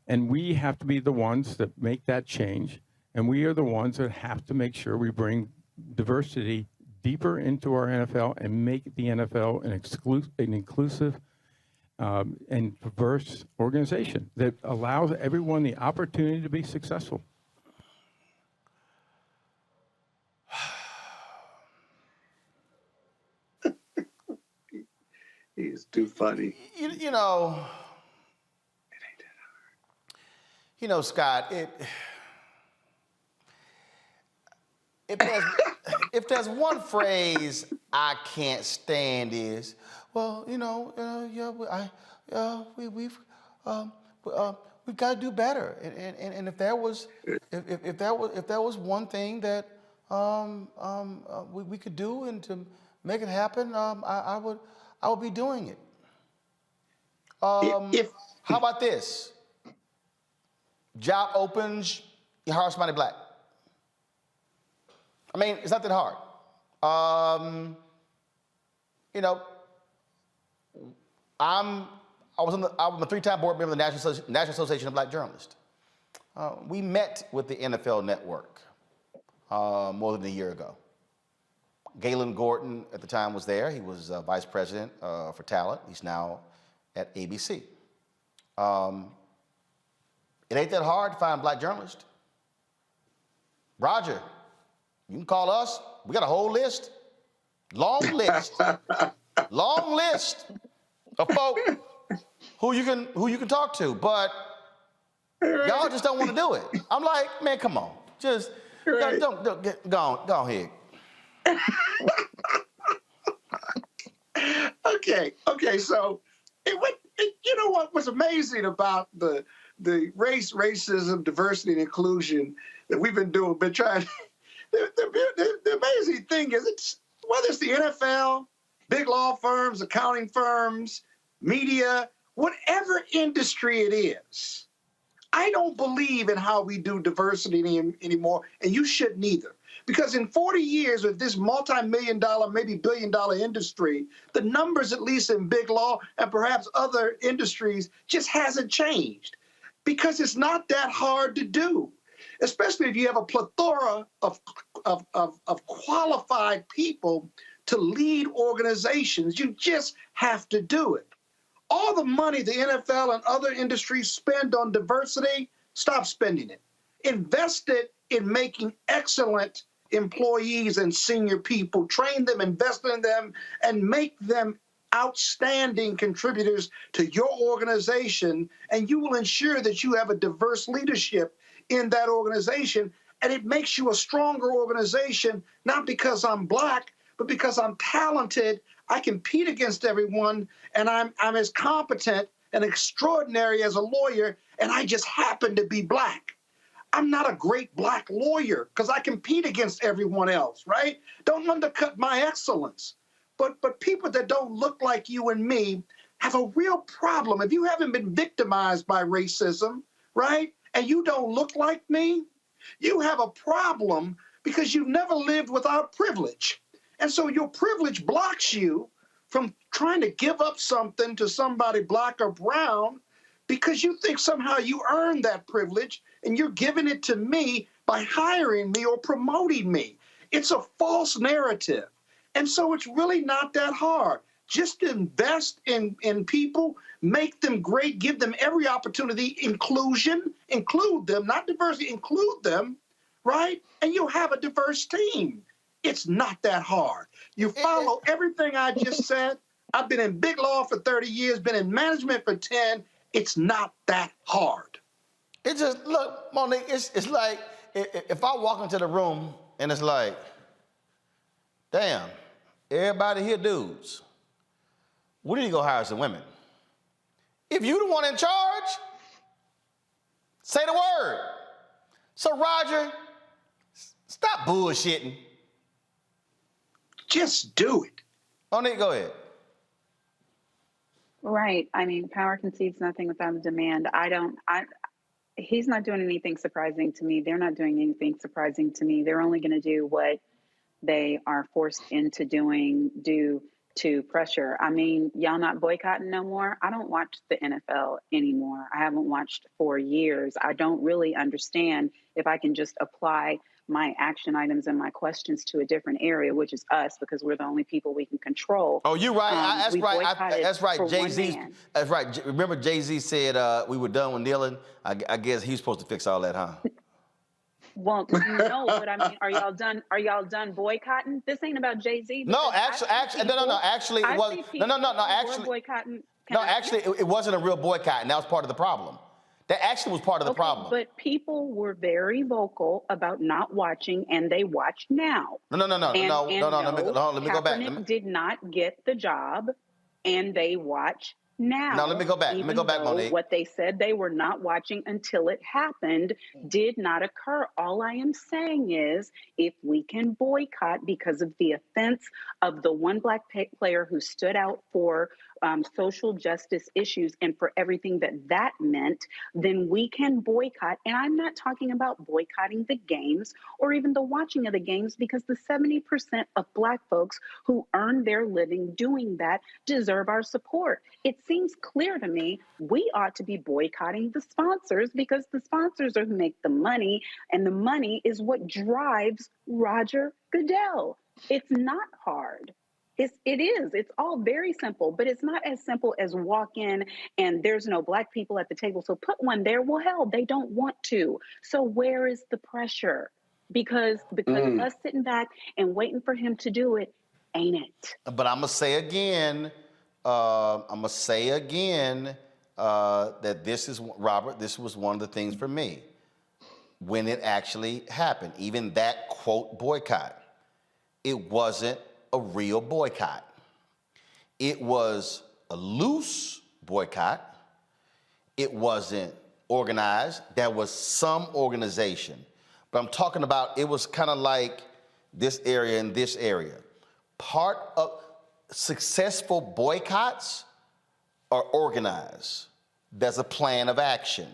and we have to be the ones that make that change, and we are the ones that have to make sure we bring diversity deeper into our NFL and make the NFL an inclusive and diverse organization that allows everyone the opportunity to be successful.
He's too funny.
You know, Scott, if there's one phrase I can't stand is, well, we've got to do better. And if there was one thing that we could do and to make it happen, I would be doing it. How about this? Job opens, you hire somebody black. I mean, it's not that hard. I was I'm a 3-time board member of the National Association of Black Journalists. We met with the NFL Network more than a year ago. Galen Gordon at the time was there. He was vice president for talent. He's now at ABC. It ain't that hard to find black journalists. Roger, you can call us. We got a whole list, long list of folk who you can talk to, but y'all just don't want to do it. I'm like, man, come on, just don't go ahead.
Okay. So, you know what was amazing about the racism, diversity, and inclusion that we've been trying. The amazing thing is, whether it's the NFL, big law firms, accounting firms, media, whatever industry it is, I don't believe in how we do diversity anymore, and you shouldn't either. Because in 40 years of this multi-million-dollar, maybe billion-dollar industry, the numbers, at least in big law and perhaps other industries, just hasn't changed. Because it's not that hard to do, especially if you have a plethora of qualified people to lead organizations. You just have to do it. All the money the NFL and other industries spend on diversity, stop spending it. Invest it in making excellent employees and senior people, train them, invest in them, and make them outstanding contributors to your organization, and you will ensure that you have a diverse leadership in that organization, and it makes you a stronger organization, not because I'm black, but because I'm talented, I compete against everyone, and I'm as competent and extraordinary as a lawyer, and I just happen to be black. I'm not a great black lawyer because I compete against everyone else, right? Don't undercut my excellence. But people that don't look like you and me have a real problem. If you haven't been victimized by racism, right, and you don't look like me, you have a problem because you've never lived without privilege. And so your privilege blocks you from trying to give up something to somebody black or brown because you think somehow you earned that privilege and you're giving it to me by hiring me or promoting me. It's a false narrative. And so it's really not that hard. Just invest in people, make them great, give them every opportunity, inclusion, include them, not diversity, include them, right? And you'll have a diverse team. It's not that hard. You follow everything I just said. I've been in big law for 30 years, been in management for 10. It's not that hard.
It just, look, Monique, it's like if I walk into the room and it's like, damn, everybody here dudes. We need to go hire some women. If you the one in charge, say the word. So Roger, stop bullshitting.
Just do it.
Monique, go ahead.
Right. I mean, power concedes nothing without a demand. He's not doing anything surprising to me. They're not doing anything surprising to me. They're only going to do what they are forced into doing due to pressure. I mean, y'all not boycotting no more? I don't watch the NFL anymore. I haven't watched for years. I don't really understand if I can just apply my action items and my questions to a different area, which is us, because we're the only people we can control.
Oh, you're right. That's
we
right.
boycotted
That's right.
for one
Jay-Z.
man.
That's right. Remember, Jay-Z said we were done with kneeling. I guess he's supposed to fix all that, huh?
Well, no, but I mean, are y'all done? Are y'all done boycotting? This ain't about Jay-Z.
No, actually, Actually, it was Actually,
boycotting.
It wasn't a real boycott, and that was part of the problem. That actually was part of the problem.
But people were very vocal about not watching, and they watch now.
No. Let me go back.
Kaepernick did not get the job, and they watch now.
No, let me go back. Monique.
What they said they were not watching until it happened did not occur. All I am saying is, if we can boycott because of the offense of the one black player who stood out for social justice issues and for everything that meant, then we can boycott. And I'm not talking about boycotting the games or even the watching of the games, because the 70% of black folks who earn their living doing that deserve our support. It seems clear to me we ought to be boycotting the sponsors, because the sponsors are who make the money, and the money is what drives Roger Goodell. It's not hard. It is. It's all very simple, but it's not as simple as walk in and there's no black people at the table, so put one there. Well, hell, they don't want to. So where is the pressure? Because us sitting back and waiting for him to do it, ain't it?
But I'm gonna say again, that this is, Robert, this was one of the things for me when it actually happened. Even that quote boycott, it wasn't a real boycott. It was a loose boycott. It wasn't organized. There was some organization. But I'm talking about, it was kind of like this area and this area. Part of successful boycotts are organized. There's a plan of action.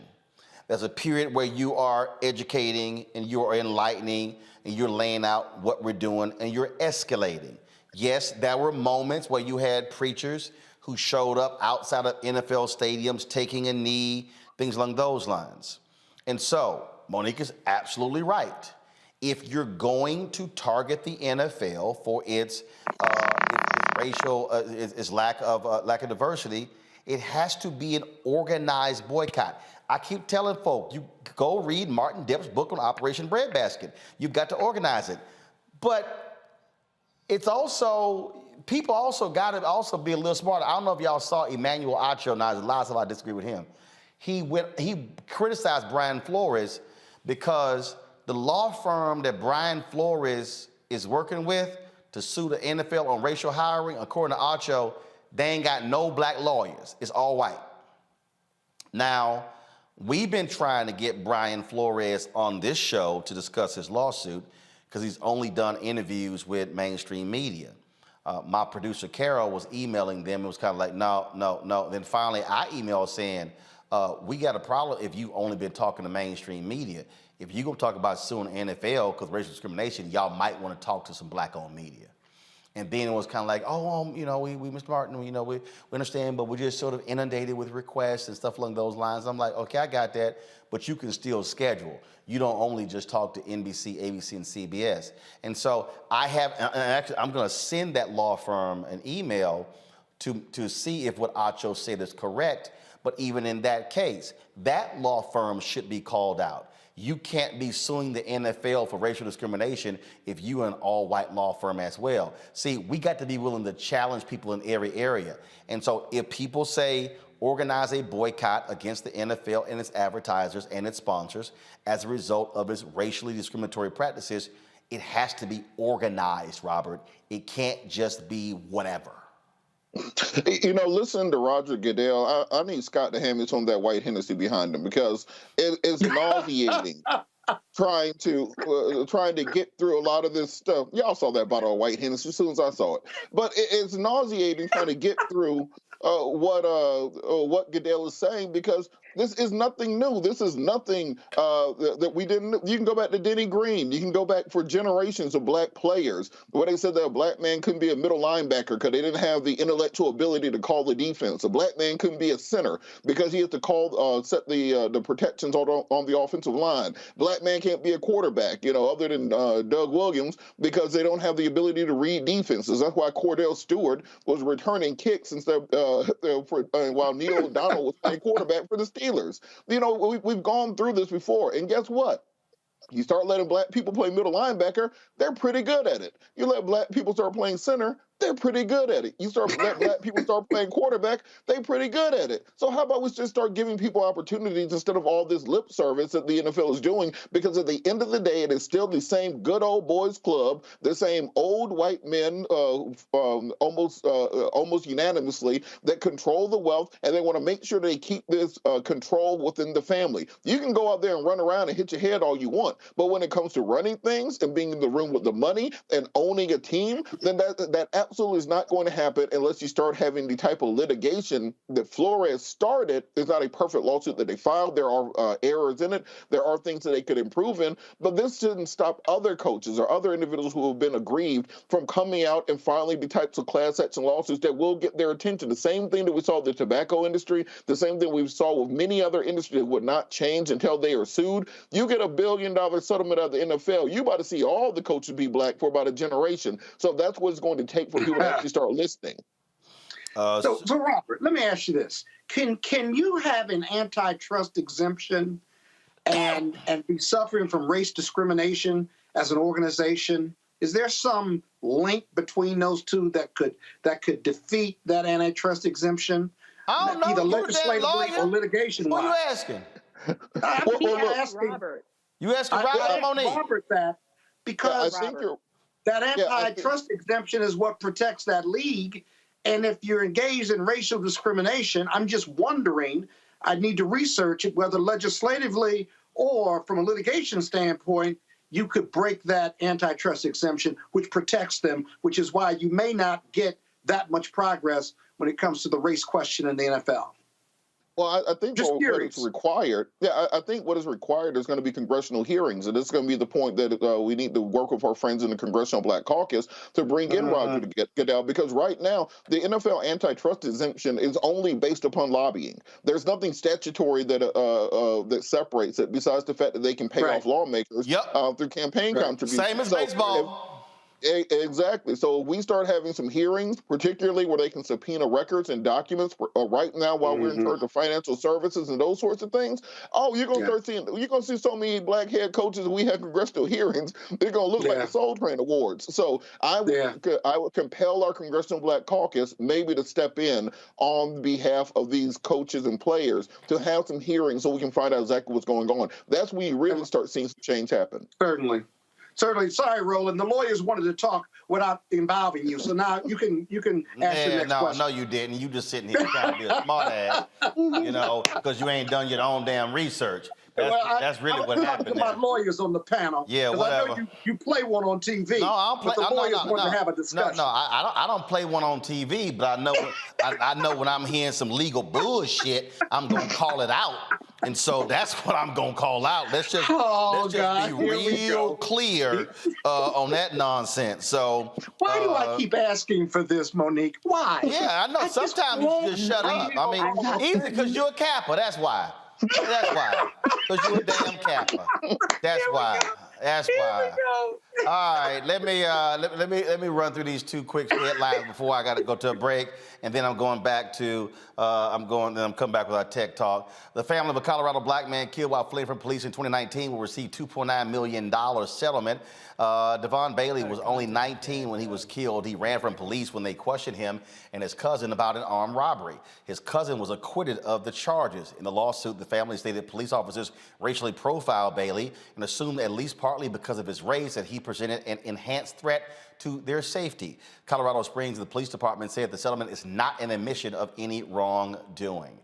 There's a period where you are educating and you are enlightening and you're laying out what we're doing and you're escalating. Yes, there were moments where you had preachers who showed up outside of NFL stadiums taking a knee, things along those lines. And so, Monique is absolutely right. If you're going to target the NFL for its racial, its lack of diversity, it has to be an organized boycott. I keep telling folk, you go read Martin Depp's book on Operation Breadbasket. You've got to organize it. But it's also, people also got to also be a little smarter. I don't know if y'all saw Emmanuel Acho. Now, there's lots of I disagree with him. He criticized Brian Flores because the law firm that Brian Flores is working with to sue the NFL on racial hiring, according to Acho, they ain't got no black lawyers. It's all white. Now, we've been trying to get Brian Flores on this show to discuss his lawsuit because he's only done interviews with mainstream media. My producer, Carol, was emailing them. It was kind of like, no. Then finally, I emailed saying, we got a problem if you've only been talking to mainstream media. If you're going to talk about suing the NFL because racial discrimination, y'all might want to talk to some black-owned media. And then it was kind of like, we Mr. Martin, we understand, but we're just sort of inundated with requests and stuff along those lines. I'm like, okay, I got that, but you can still schedule. You don't only just talk to NBC, ABC, and CBS. And so I'm going to send that law firm an email to see if what Acho said is correct. But even in that case, that law firm should be called out. You can't be suing the NFL for racial discrimination if you're an all-white law firm as well. See, we got to be willing to challenge people in every area. And so if people say organize a boycott against the NFL and its advertisers and its sponsors as a result of its racially discriminatory practices, it has to be organized, Robert. It can't just be whatever.
Listen to Roger Goodell. I need Scott to hand me some of that white Hennessy behind him because it's nauseating trying to get through a lot of this stuff. Y'all saw that bottle of white Hennessy as soon as I saw it. But it's nauseating trying to get through what Goodell is saying, because this is nothing new. This is nothing that we didn't. You can go back to Denny Green. You can go back for generations of black players where they said that a black man couldn't be a middle linebacker because they didn't have the intellectual ability to call the defense. A black man couldn't be a center because he had to set the protections on the offensive line. Black man can't be a quarterback, other than Doug Williams, because they don't have the ability to read defenses. That's why Cordell Stewart was returning kicks instead while Neil O'Donnell was playing quarterback for the Steelers. We've gone through this before, and guess what? You start letting black people play middle linebacker, they're pretty good at it. You let black people start playing center, they're pretty good at it. You let black people start playing quarterback, they're pretty good at it. So how about we just start giving people opportunities instead of all this lip service that the NFL is doing? Because at the end of the day, it is still the same good old boys club, the same old white men, almost unanimously, that control the wealth, and they want to make sure they keep this control within the family. You can go out there and run around and hit your head all you want, but when it comes to running things and being in the room with the money and owning a team, then that absolutely is not going to happen unless you start having the type of litigation that Flores started. It's not a perfect lawsuit that they filed. There are errors in it. There are things that they could improve in, but this shouldn't stop other coaches or other individuals who have been aggrieved from coming out and filing the types of class action lawsuits that will get their attention. The same thing that we saw with the tobacco industry, the same thing we saw with many other industries that would not change until they are sued. You get $1 billion settlement out of the NFL, you about to see all the coaches be black for about a generation. So that's what it's going to take for people to actually start listening.
So Robert, let me ask you this. Can you have an antitrust exemption and be suffering from race discrimination as an organization? Is there some link between those two that could defeat that antitrust exemption?
I don't know.
Either
You
legislatively or litigation-wise.
Who you asking?
I'm asking
Robert.
You asking Robert, Monique?
Robert that because that antitrust exemption is what protects that league. And if you're engaged in racial discrimination, I'm just wondering, I need to research it, whether legislatively or from a litigation standpoint, you could break that antitrust exemption, which protects them, which is why you may not get that much progress when it comes to the race question in the NFL.
Well, I think what is required, I think what is required is going to be congressional hearings, and this is going to be the point that we need to work with our friends in the Congressional Black Caucus to bring in Roger to get out, because right now the NFL antitrust exemption is only based upon lobbying. There's nothing statutory that that separates it, besides the fact that they can pay off lawmakers through campaign contributions.
Same as baseball.
Exactly. So we start having some hearings, particularly where they can subpoena records and documents right now while we're in charge of financial services and those sorts of things. Oh, you're going to start seeing, you're going to see so many black head coaches. We have congressional hearings. They're going to look like the Soul Train Awards. So I would compel our Congressional Black Caucus maybe to step in on behalf of these coaches and players to have some hearings so we can find out exactly what's going on. That's when you really start seeing some change happen.
Certainly. Sorry, Roland. The lawyers wanted to talk without involving you, so now you can ask your next question.
No, you didn't. You just sitting here trying to be a smart ass, because you ain't done your own damn research. That's really what happened.
I'm talking about lawyers on the panel.
Yeah, whatever.
I know you play one on TV.
No, I don't play.
But the lawyers want to have a discussion.
No, I don't play one on TV, but I know I know when I'm hearing some legal bullshit, I'm gonna call it out. And so that's what I'm going to call out. Let's just be real clear on that nonsense. So
why do I keep asking for this, Monique? Why?
Yeah, I know. Sometimes you just shut up. I mean, either because you're a Kappa. That's why. That's why. Because you're a damn Kappa. That's why. That's why. All right, let me run through these two quick headlines before I got to go to a break, and then I'm going back to I'm coming back with our tech talk. The family of a Colorado black man killed while fleeing from police in 2019 will receive $2.9 million settlement. Devon Bailey was only 19 when he was killed. He ran from police when they questioned him and his cousin about an armed robbery. His cousin was acquitted of the charges. In the lawsuit, the family stated police officers racially profiled Bailey and assumed, at least partly because of his race, that he presented an enhanced threat to their safety. Colorado Springs, the police department said the settlement is not an admission of any wrongdoing.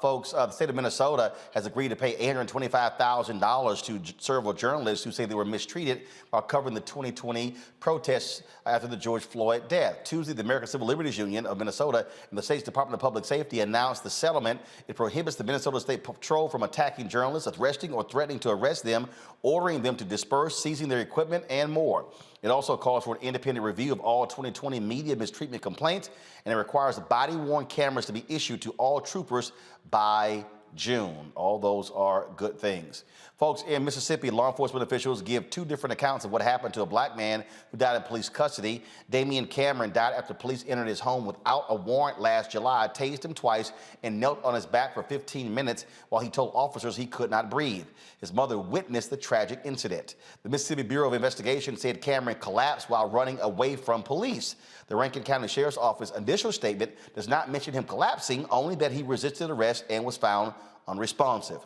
Folks, the state of Minnesota has agreed to pay $825,000 to several journalists who say they were mistreated while covering the 2020 protests after the George Floyd death. Tuesday, the American Civil Liberties Union of Minnesota and the state's Department of Public Safety announced the settlement. It prohibits the Minnesota State Patrol from attacking journalists, arresting or threatening to arrest them, ordering them to disperse, seizing their equipment, and more. It also calls for an independent review of all 2020 media mistreatment complaints, and it requires body-worn cameras to be issued to all troopers by June. All those are good things. Folks, in Mississippi, law enforcement officials give two different accounts of what happened to a black man who died in police custody. Damian Cameron died after police entered his home without a warrant last July, tased him twice, and knelt on his back for 15 minutes while he told officers he could not breathe. His mother witnessed the tragic incident. The Mississippi Bureau of Investigation said Cameron collapsed while running away from police. The Rankin County Sheriff's Office initial statement does not mention him collapsing, only that he resisted arrest and was found unresponsive.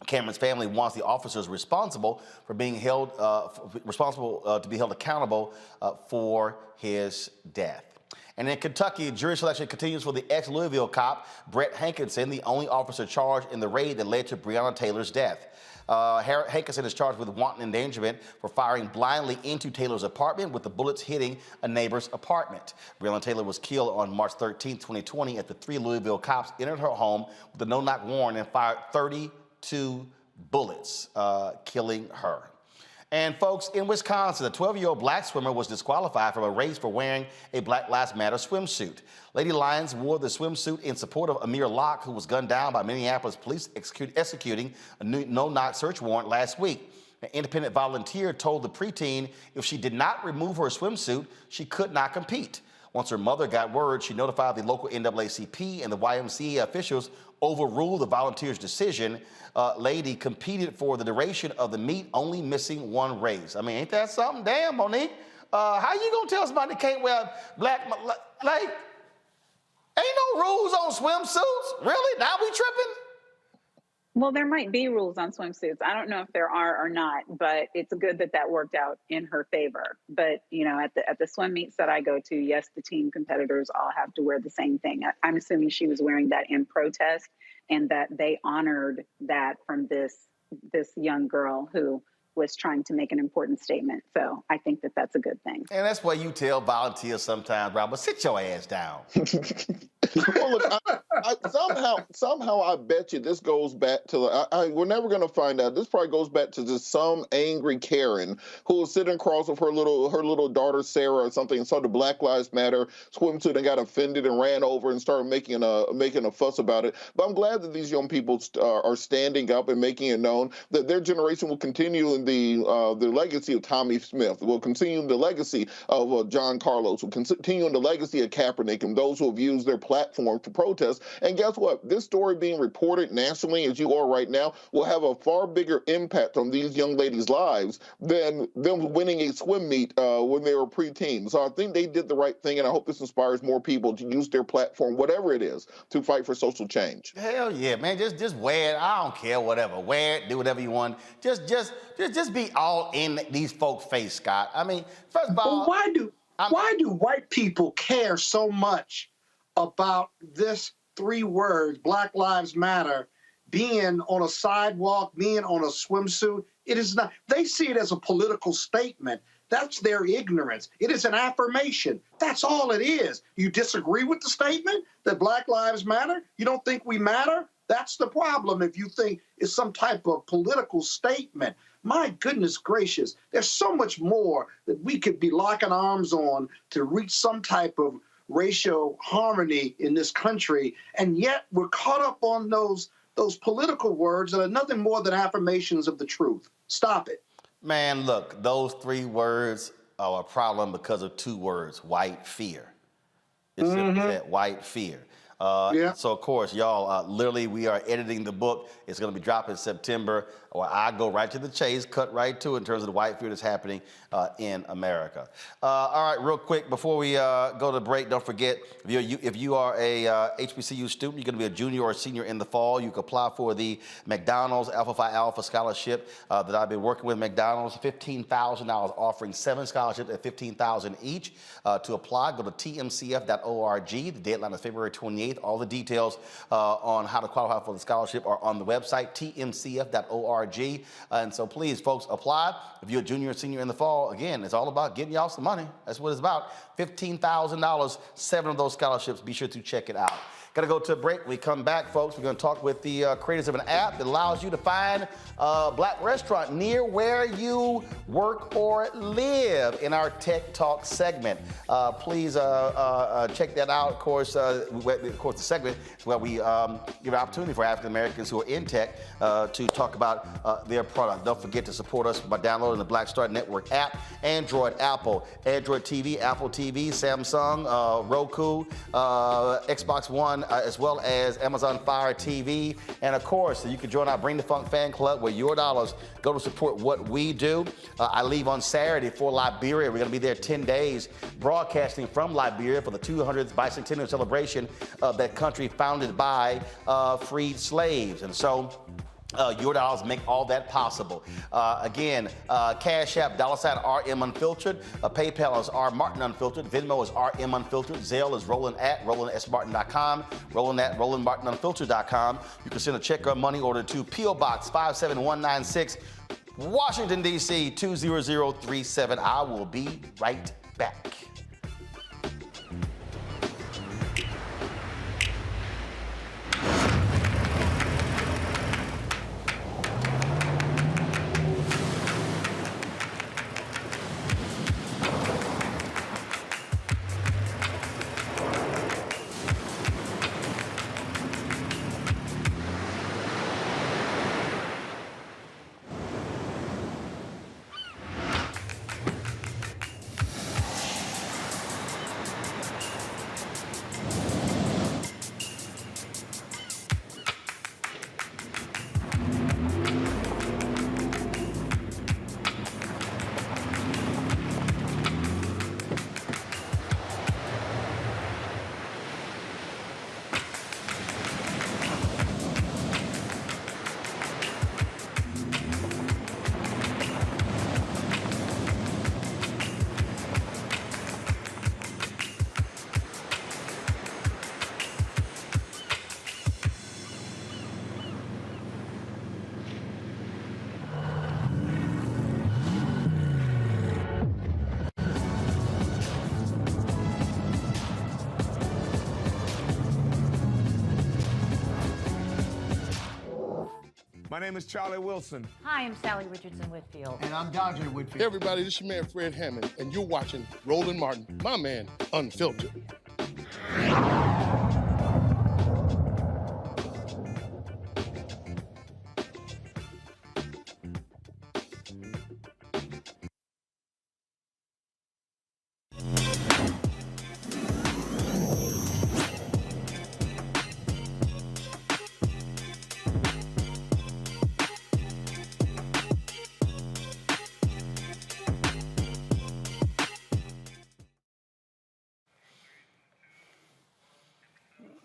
Cameron's family wants the officers responsible for being held to be held accountable for his death. And in Kentucky, jury selection continues for the ex-Louisville cop, Brett Hankinson, the only officer charged in the raid that led to Breonna Taylor's death. Hankinson is charged with wanton endangerment for firing blindly into Taylor's apartment with the bullets hitting a neighbor's apartment. Breonna Taylor was killed on March 13, 2020 after 3 Louisville cops entered her home with a no-knock warrant and fired 32 bullets, killing her. And folks, in Wisconsin, a 12-year-old black swimmer was disqualified from a race for wearing a Black Lives Matter swimsuit. Lady Lions wore the swimsuit in support of Amir Locke, who was gunned down by Minneapolis police executing a no-knock search warrant last week. An independent volunteer told the preteen if she did not remove her swimsuit, she could not compete. Once her mother got word, she notified the local NAACP, and the YMCA officials overruled the volunteer's decision. Lady competed for the duration of the meet, only missing one race. I mean, ain't that something? Damn, Monique. How you gonna tell somebody they can't wear black, like, ain't no rules on swimsuits? Really? Now we tripping?
Well, there might be rules on swimsuits. I don't know if there are or not, but it's good that that worked out in her favor. But, you know, at the swim meets that I go to, yes, the team competitors all have to wear the same thing. I'm assuming she was wearing that in protest, and that they honored that from this young girl who was trying to make an important statement. So I think that that's a good thing.
And that's why you tell volunteers sometimes, Robert, sit your ass down.
Well, look, somehow I bet you this goes back to, we're never going to find out. This probably goes back to just some angry Karen who was sitting across with her little daughter, Sarah, or something, and saw the Black Lives Matter swimsuit and got offended and ran over and started making a fuss about it. But I'm glad that these young people are standing up and making it known that their generation will continue in the legacy of Tommy Smith, will continue the legacy of John Carlos, will continue in the legacy of Kaepernick and those who have used their platform to protest. And guess what? This story being reported nationally, as you are right now, will have a far bigger impact on these young ladies' lives than them winning a swim meet when they were preteen. So I think they did the right thing, and I hope this inspires more people to use their platform, whatever it is, to fight for social change.
Hell yeah, man! Just wear it. I don't care, whatever. Wear it. Do whatever you want. Just be all in these folks' face, Scott. I mean, first of all,
but why do white people care so much about this 3 words, Black Lives Matter, being on a sidewalk, being on a swimsuit? It is not. They see it as a political statement. That's their ignorance. It is an affirmation. That's all it is. You disagree with the statement that Black Lives Matter? You don't think we matter? That's the problem if you think it's some type of political statement. My goodness gracious, there's so much more that we could be locking arms on to reach some type of racial harmony in this country, and yet we're caught up on those political words that are nothing more than affirmations of the truth. Stop it.
Man, look, those 3 words are a problem because of 2 words, white fear. It's simply that, white fear. So, of course, y'all, literally, we are editing the book. It's going to be dropping in September, or I go right to the chase, cut right to it in terms of the white fear that's happening in America. All right, real quick, before we go to break, don't forget, if you are a HBCU student, you're going to be a junior or a senior in the fall, you can apply for the McDonald's Alpha Phi Alpha Scholarship that I've been working with McDonald's, $15,000, offering 7 scholarships at $15,000 each. To apply, go to tmcf.org. The deadline is February 28th. All the details on how to qualify for the scholarship are on the website, tmcf.org. .org. And so please, folks, apply. If you're a junior or senior in the fall, again, it's all about getting y'all some money. That's what it's about. $15,000, 7 of those scholarships. Be sure to check it out. Got to go to a break. When we come back, folks, we're going to talk with the creators of an app that allows you to find a black restaurant near where you work or live in our Tech Talk segment. Please check that out. Of course, the segment is where we give an opportunity for African Americans who are in tech to talk about their product. Don't forget to support us by downloading the Black Star Network app, Android, Apple, Android TV, Apple TV, Samsung, Roku, Xbox One, as well as Amazon Fire TV. And of course, you can join our Bring the Funk fan club where your dollars go to support what we do. I leave on Saturday for Liberia. We're going to be there 10 days broadcasting from Liberia for the 200th bicentennial celebration of that country founded by freed slaves. And so your dollars make all that possible. Again, Cash App, $RM Unfiltered. PayPal is R Martin Unfiltered. Venmo is RM Unfiltered. Zelle is Roland at RolandSMartin.com. Roland at RolandMartinUnfiltered.com. You can send a check or money order to P.O. Box 57196, Washington, D.C. 20037. I will be right back.
My name is Charlie Wilson.
Hi, I'm Sally Richardson Whitfield.
And I'm Dodger Whitfield.
Hey everybody, this is your man Fred Hammond, and you're watching Roland Martin, my man, Unfiltered.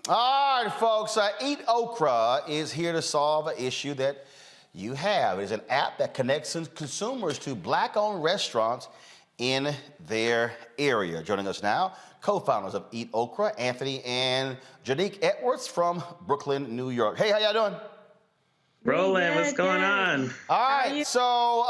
All right, folks, EatOkra is here to solve an issue that you have. It is an app that connects consumers to black-owned restaurants in their area. Joining us now, co-founders of EatOkra, Anthony and Janique Edwards from Brooklyn, New York. Hey, how y'all doing?
Roland, what's going on?
All right, so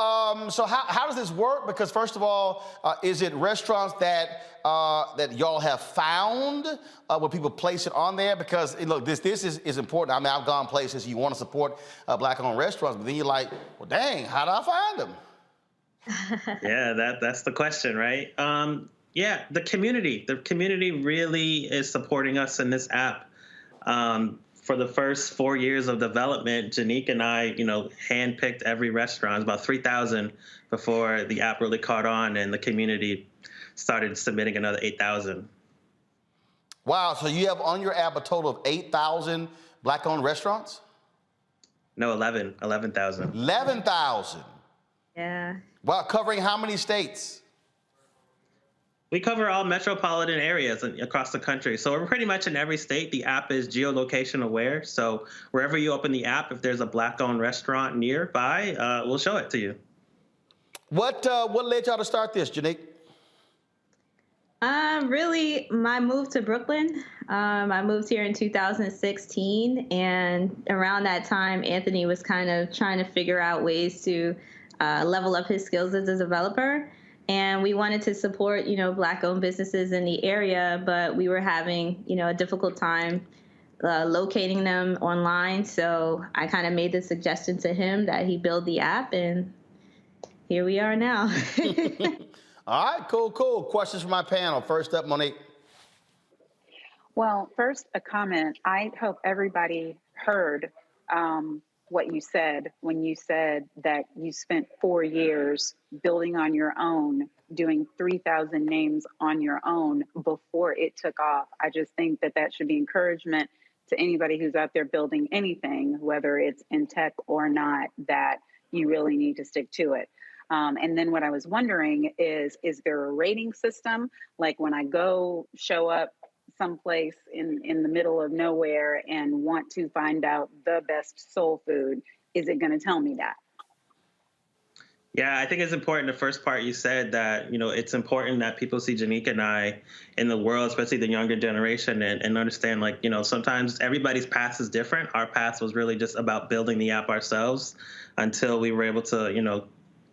how does this work? Because first of all, is it restaurants that y'all have found where people place it on there? Because look, this is important. I mean, I've gone places you want to support black-owned restaurants, but then you're like, well, dang, how do I find them?
Yeah, that's the question, right? Yeah, the community really is supporting us in this app. For the first 4 years of development, Janique and I, handpicked every restaurant, about 3,000 before the app really caught on and the community started submitting another 8,000.
Wow, so you have on your app a total of 8,000 black-owned restaurants?
No, 11,000.
11,000?
Yeah.
Wow, covering how many states?
We cover all metropolitan areas across the country. So we're pretty much in every state. The app is geolocation aware. So wherever you open the app, if there's a black-owned restaurant nearby, we'll show it to you.
What led y'all to start this, Janique?
Really, my move to Brooklyn. I moved here in 2016, and around that time, Anthony was kind of trying to figure out ways to level up his skills as a developer. And we wanted to support, Black-owned businesses in the area, but we were having, a difficult time locating them online. So I kind of made the suggestion to him that he build the app, and here we are now.
All right, cool. Questions from my panel. First up, Monique.
Well, first, a comment. I hope everybody heard what you said when you said that you spent 4 years building on your own, doing 3,000 names on your own before it took off. I just think that should be encouragement to anybody who's out there building anything, whether it's in tech or not, that you really need to stick to it. And then what I was wondering is there a rating system? Like when I go show up someplace in the middle of nowhere and want to find out the best soul food, is it going to tell me that?
Yeah, I think it's important. The first part you said that, it's important that people see Janique and I in the world, especially the younger generation, and understand, sometimes everybody's path is different. Our path was really just about building the app ourselves until we were able to,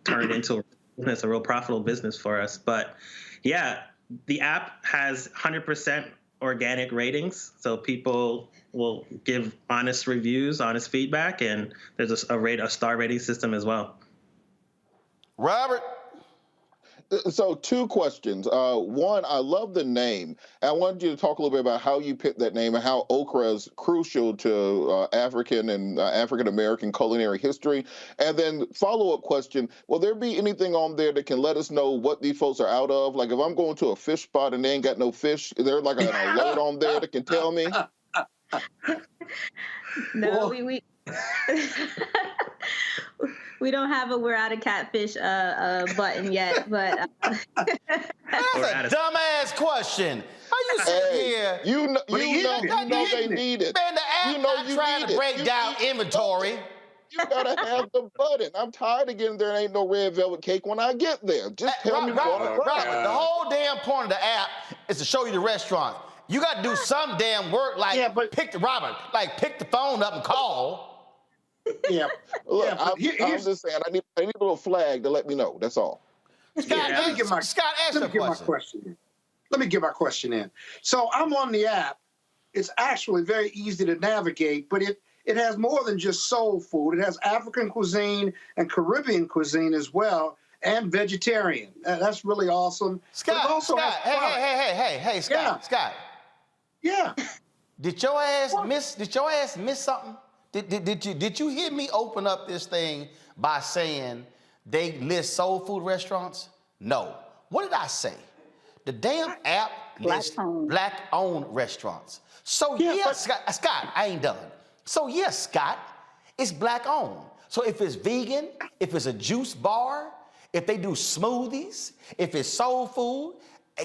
turn it into a real profitable business for us. But yeah, the app has 100% organic ratings, so people will give honest reviews, honest feedback, and there's a star rating system as well.
Robert.
So 2 questions. One, I love the name. I wanted you to talk a little bit about how you picked that name and how okra is crucial to African and African-American culinary history. And then follow-up question, will there be anything on there that can let us know what these folks are out of? Like if I'm going to a fish spot and they ain't got no fish, is there like an alert on there that can tell me?
No, we we don't have a "we're out of catfish" button yet, but
that's a dumbass question. How you sit here?
You know they need it.
Man, the app not trying to break down inventory.
You gotta have the button. I'm tired of getting there. Ain't no red velvet cake when I get there. Just tell me what.
Robert, the whole damn point of the app is to show you the restaurant. You got to do some damn work, like pick the phone up and call.
Yeah.
Look,
yeah,
I'm just saying, I need a little flag to let me know. That's all.
Scott,
let me get my question in. So I'm on the app. It's actually very easy to navigate, but it has more than just soul food. It has African cuisine and Caribbean cuisine as well, and vegetarian. That's really awesome.
Scott, hey, Scott,
Yeah.
Scott.
Yeah.
Did your ass miss something? Did you hear me open up this thing by saying they list soul food restaurants? No. What did I say? The damn app lists Black-owned restaurants. So yes, Scott, I ain't done. So yes, Scott, it's Black-owned. So if it's vegan, if it's a juice bar, if they do smoothies, if it's soul food,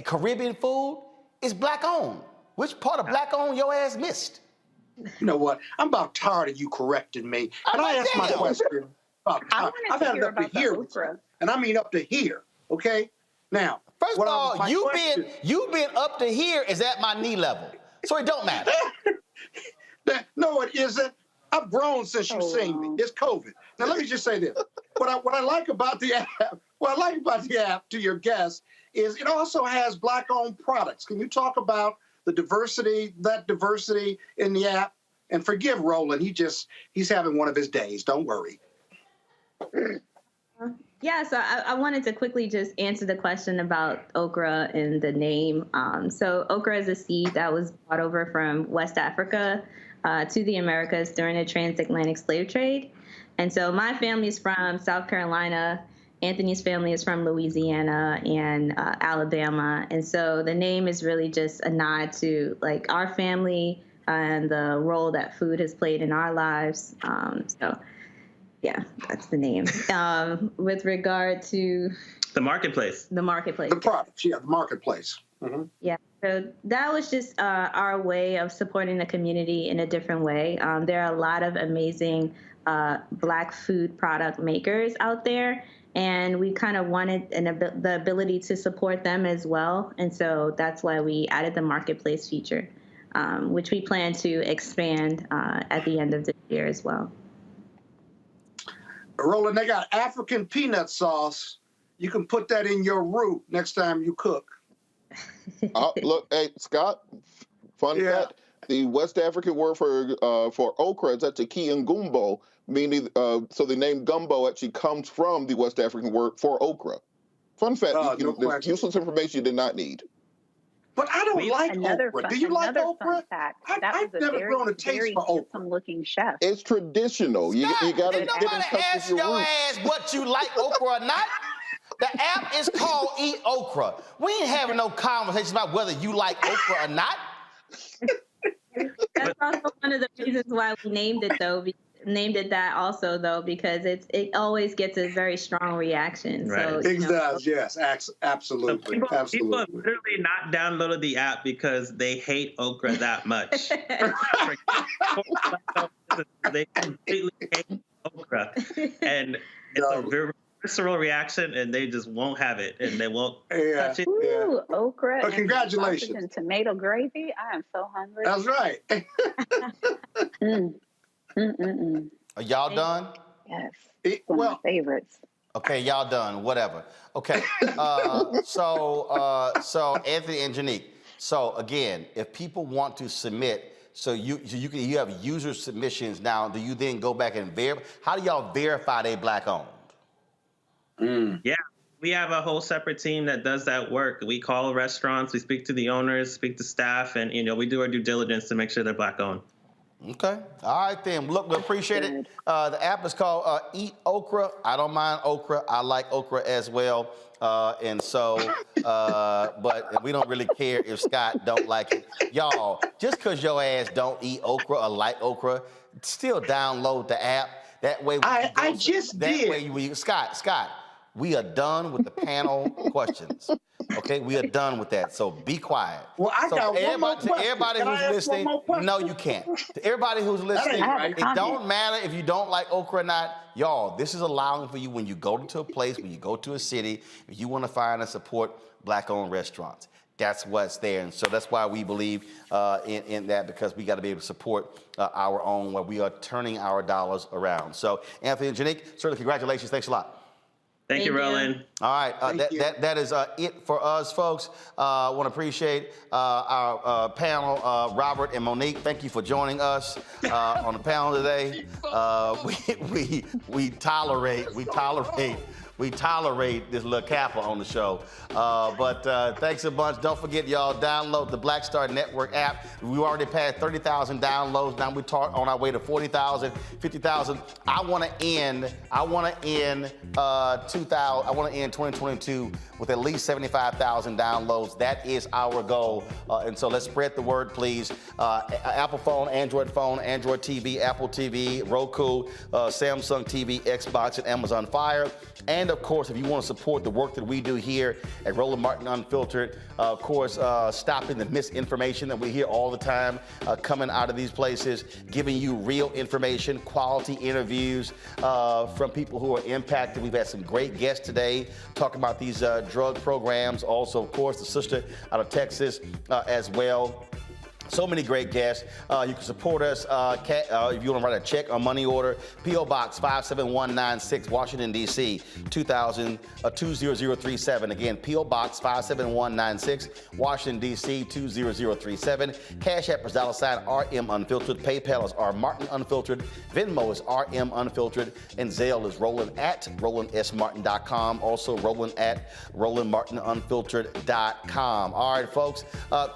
Caribbean food, it's Black-owned. Which part of Black-owned your ass missed?
You know what? I'm about tired of you correcting me. And I asked my question. I've had it up to here, and I mean up to here. Okay. Now,
first of all, you been up to here is at my knee level, so it don't matter.
No, it isn't. I've grown since you've seen me. It's COVID. Now let me just say this: what I like about the app, to your guests, is it also has Black-owned products. Can you talk about the diversity in the app? And forgive Roland, he's having one of his days. Don't worry.
Yeah, so I wanted to quickly just answer the question about okra and the name. So okra is a seed that was brought over from West Africa to the Americas during the transatlantic slave trade. And so my family's from South Carolina. Anthony's family is from Louisiana and Alabama. And so the name is really just a nod to our family and the role that food has played in our lives. So yeah, that's the name. With regard to
the marketplace.
The products, the marketplace. Mm-hmm.
Yeah, so that was just our way of supporting the community in a different way. There are a lot of amazing Black food product makers out there. And we kind of wanted the ability to support them as well. And so that's why we added the marketplace feature, which we plan to expand at the end of the year as well.
Roland, they got African peanut sauce. You can put that in your roux next time you cook.
Look, hey, Scott, fun fact, the West African word for okra is actually kiangumbo, meaning, so the name gumbo actually comes from the West African word for okra. Fun fact, there's useless information you did not need.
But I don't like okra. Do you like okra?
I've never grown a taste for okra. Looking chef.
It's traditional. You got to
Did nobody ask your ass what you like okra or not? The app is called EatOkra. We ain't having no conversation about whether you like okra or not.
That's also one of the reasons why we named it that also though, because it always gets a very strong reaction.
Right.
So
It does, yes, absolutely.
People have literally not downloaded the app because they hate okra that much. They completely hate okra, and it's a very visceral reaction, and they just won't have it, and they won't touch it.
Ooh, okra.
But congratulations.
And tomato gravy. I am so hungry.
That's right.
Are y'all done?
Yes. One of my favorites.
Okay, y'all done. Whatever. Okay. So Anthony and Janique. So again, if people want to submit, so you have user submissions now. Do you then go back and verify? How do y'all verify they Black owned?
Yeah, we have a whole separate team that does that work. We call restaurants, we speak to the owners, speak to staff, and we do our due diligence to make sure they're Black owned.
Okay. All right, then. Look, we appreciate it. The app is called EatOkra. I don't mind okra. I like okra as well. And so, but we don't really care if Scott don't like it. Y'all, just because your ass don't eat okra or like okra, still download the app. That way,
I just did.
That way, Scott, we are done with the panel questions. Okay, we are done with that. So be quiet.
Well, I got one more question.
Everybody who's listening, no, you can't. To everybody who's listening,
right.
it don't matter if you don't like okra or not. Y'all, this is allowing for you when you go to a place, when you go to a city, if you want to find and support Black-owned restaurants. That's what's there. And so that's why we believe in that, because we got to be able to support our own, where we are turning our dollars around. So Anthony and Janique, certainly congratulations. Thanks a lot.
Thank you, Roland.
All right, that is it for us, folks. I want to appreciate our panel, Robert and Monique. Thank you for joining us on the panel today. We tolerate this little kappa on the show. But thanks a bunch. Don't forget, y'all, download the Black Star Network app. We already passed 30,000 downloads. Now we're on our way to 40,000, 50,000. I want to end 2022 with at least 75,000 downloads. That is our goal. And so let's spread the word, please. Apple phone, Android TV, Apple TV, Roku, Samsung TV, Xbox, and Amazon Fire. And of course, if you want to support the work that we do here at Roland Martin Unfiltered, of course, stopping the misinformation that we hear all the time coming out of these places, giving you real information, quality interviews from people who are impacted. We've had some great guests today talking about these drug programs. Also, of course, the sister out of Texas as well. So many great guests. You can support us if you want to write a check or money order. P.O. Box 57196, Washington, D.C., 20037. Again, P.O. Box 57196, Washington, D.C., 20037. Cash App is $RM Unfiltered. PayPal is R Martin Unfiltered. Venmo is RM Unfiltered. And Zelle is Roland at RolandSMartin.com. Also, Roland at RolandMartinUnfiltered.com. All right, folks.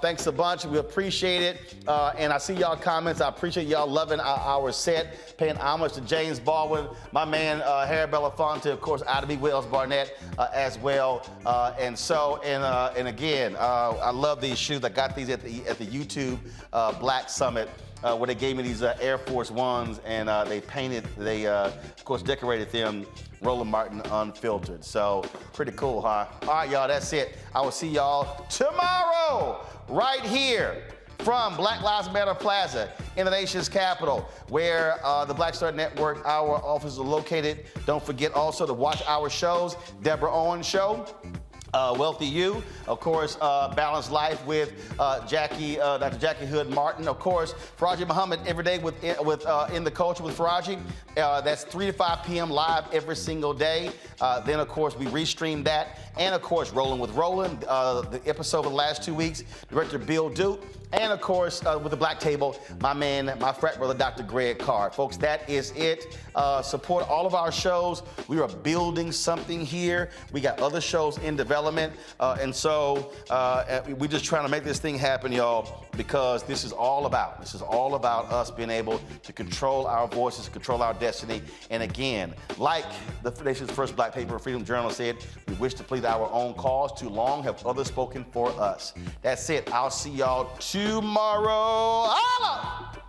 Thanks a bunch. We appreciate it. And I see y'all comments. I appreciate y'all loving our set, paying homage to James Baldwin, my man Harry Belafonte, of course, Ida B. Wells Barnett as well. And again, I love these shoes. I got these at the YouTube Black Summit. Where they gave me these Air Force Ones, and they of course decorated them Roland Martin Unfiltered. So pretty cool, huh? All right, y'all, that's it. I will see y'all tomorrow right here from Black Lives Matter Plaza in the nation's capital, where the Black Star Network, our offices are located. Don't forget also to watch our shows, Deborah Owens Show, Wealthy You, of course, Balanced Life with Dr. Jackie Hood Martin, of course, Faraji Muhammad every day with In the Culture with Faraji. That's 3 to 5 p.m. live every single day. Then, of course, we restream that. And, of course, Rolling with Roland, the episode of the last 2 weeks, Director Bill Duke. And, of course, with the Black Table, my man, my frat brother, Dr. Greg Carr. Folks, that is it. Support all of our shows. We are building something here. We got other shows in development. And so we're just trying to make this thing happen, y'all, because this is all about us being able to control our voices, control our destiny. And again, like the nation's first Black paper, Freedom Journal said, we wish to plead our own cause. Too long have others spoken for us. That's it. I'll see y'all tomorrow. Holla!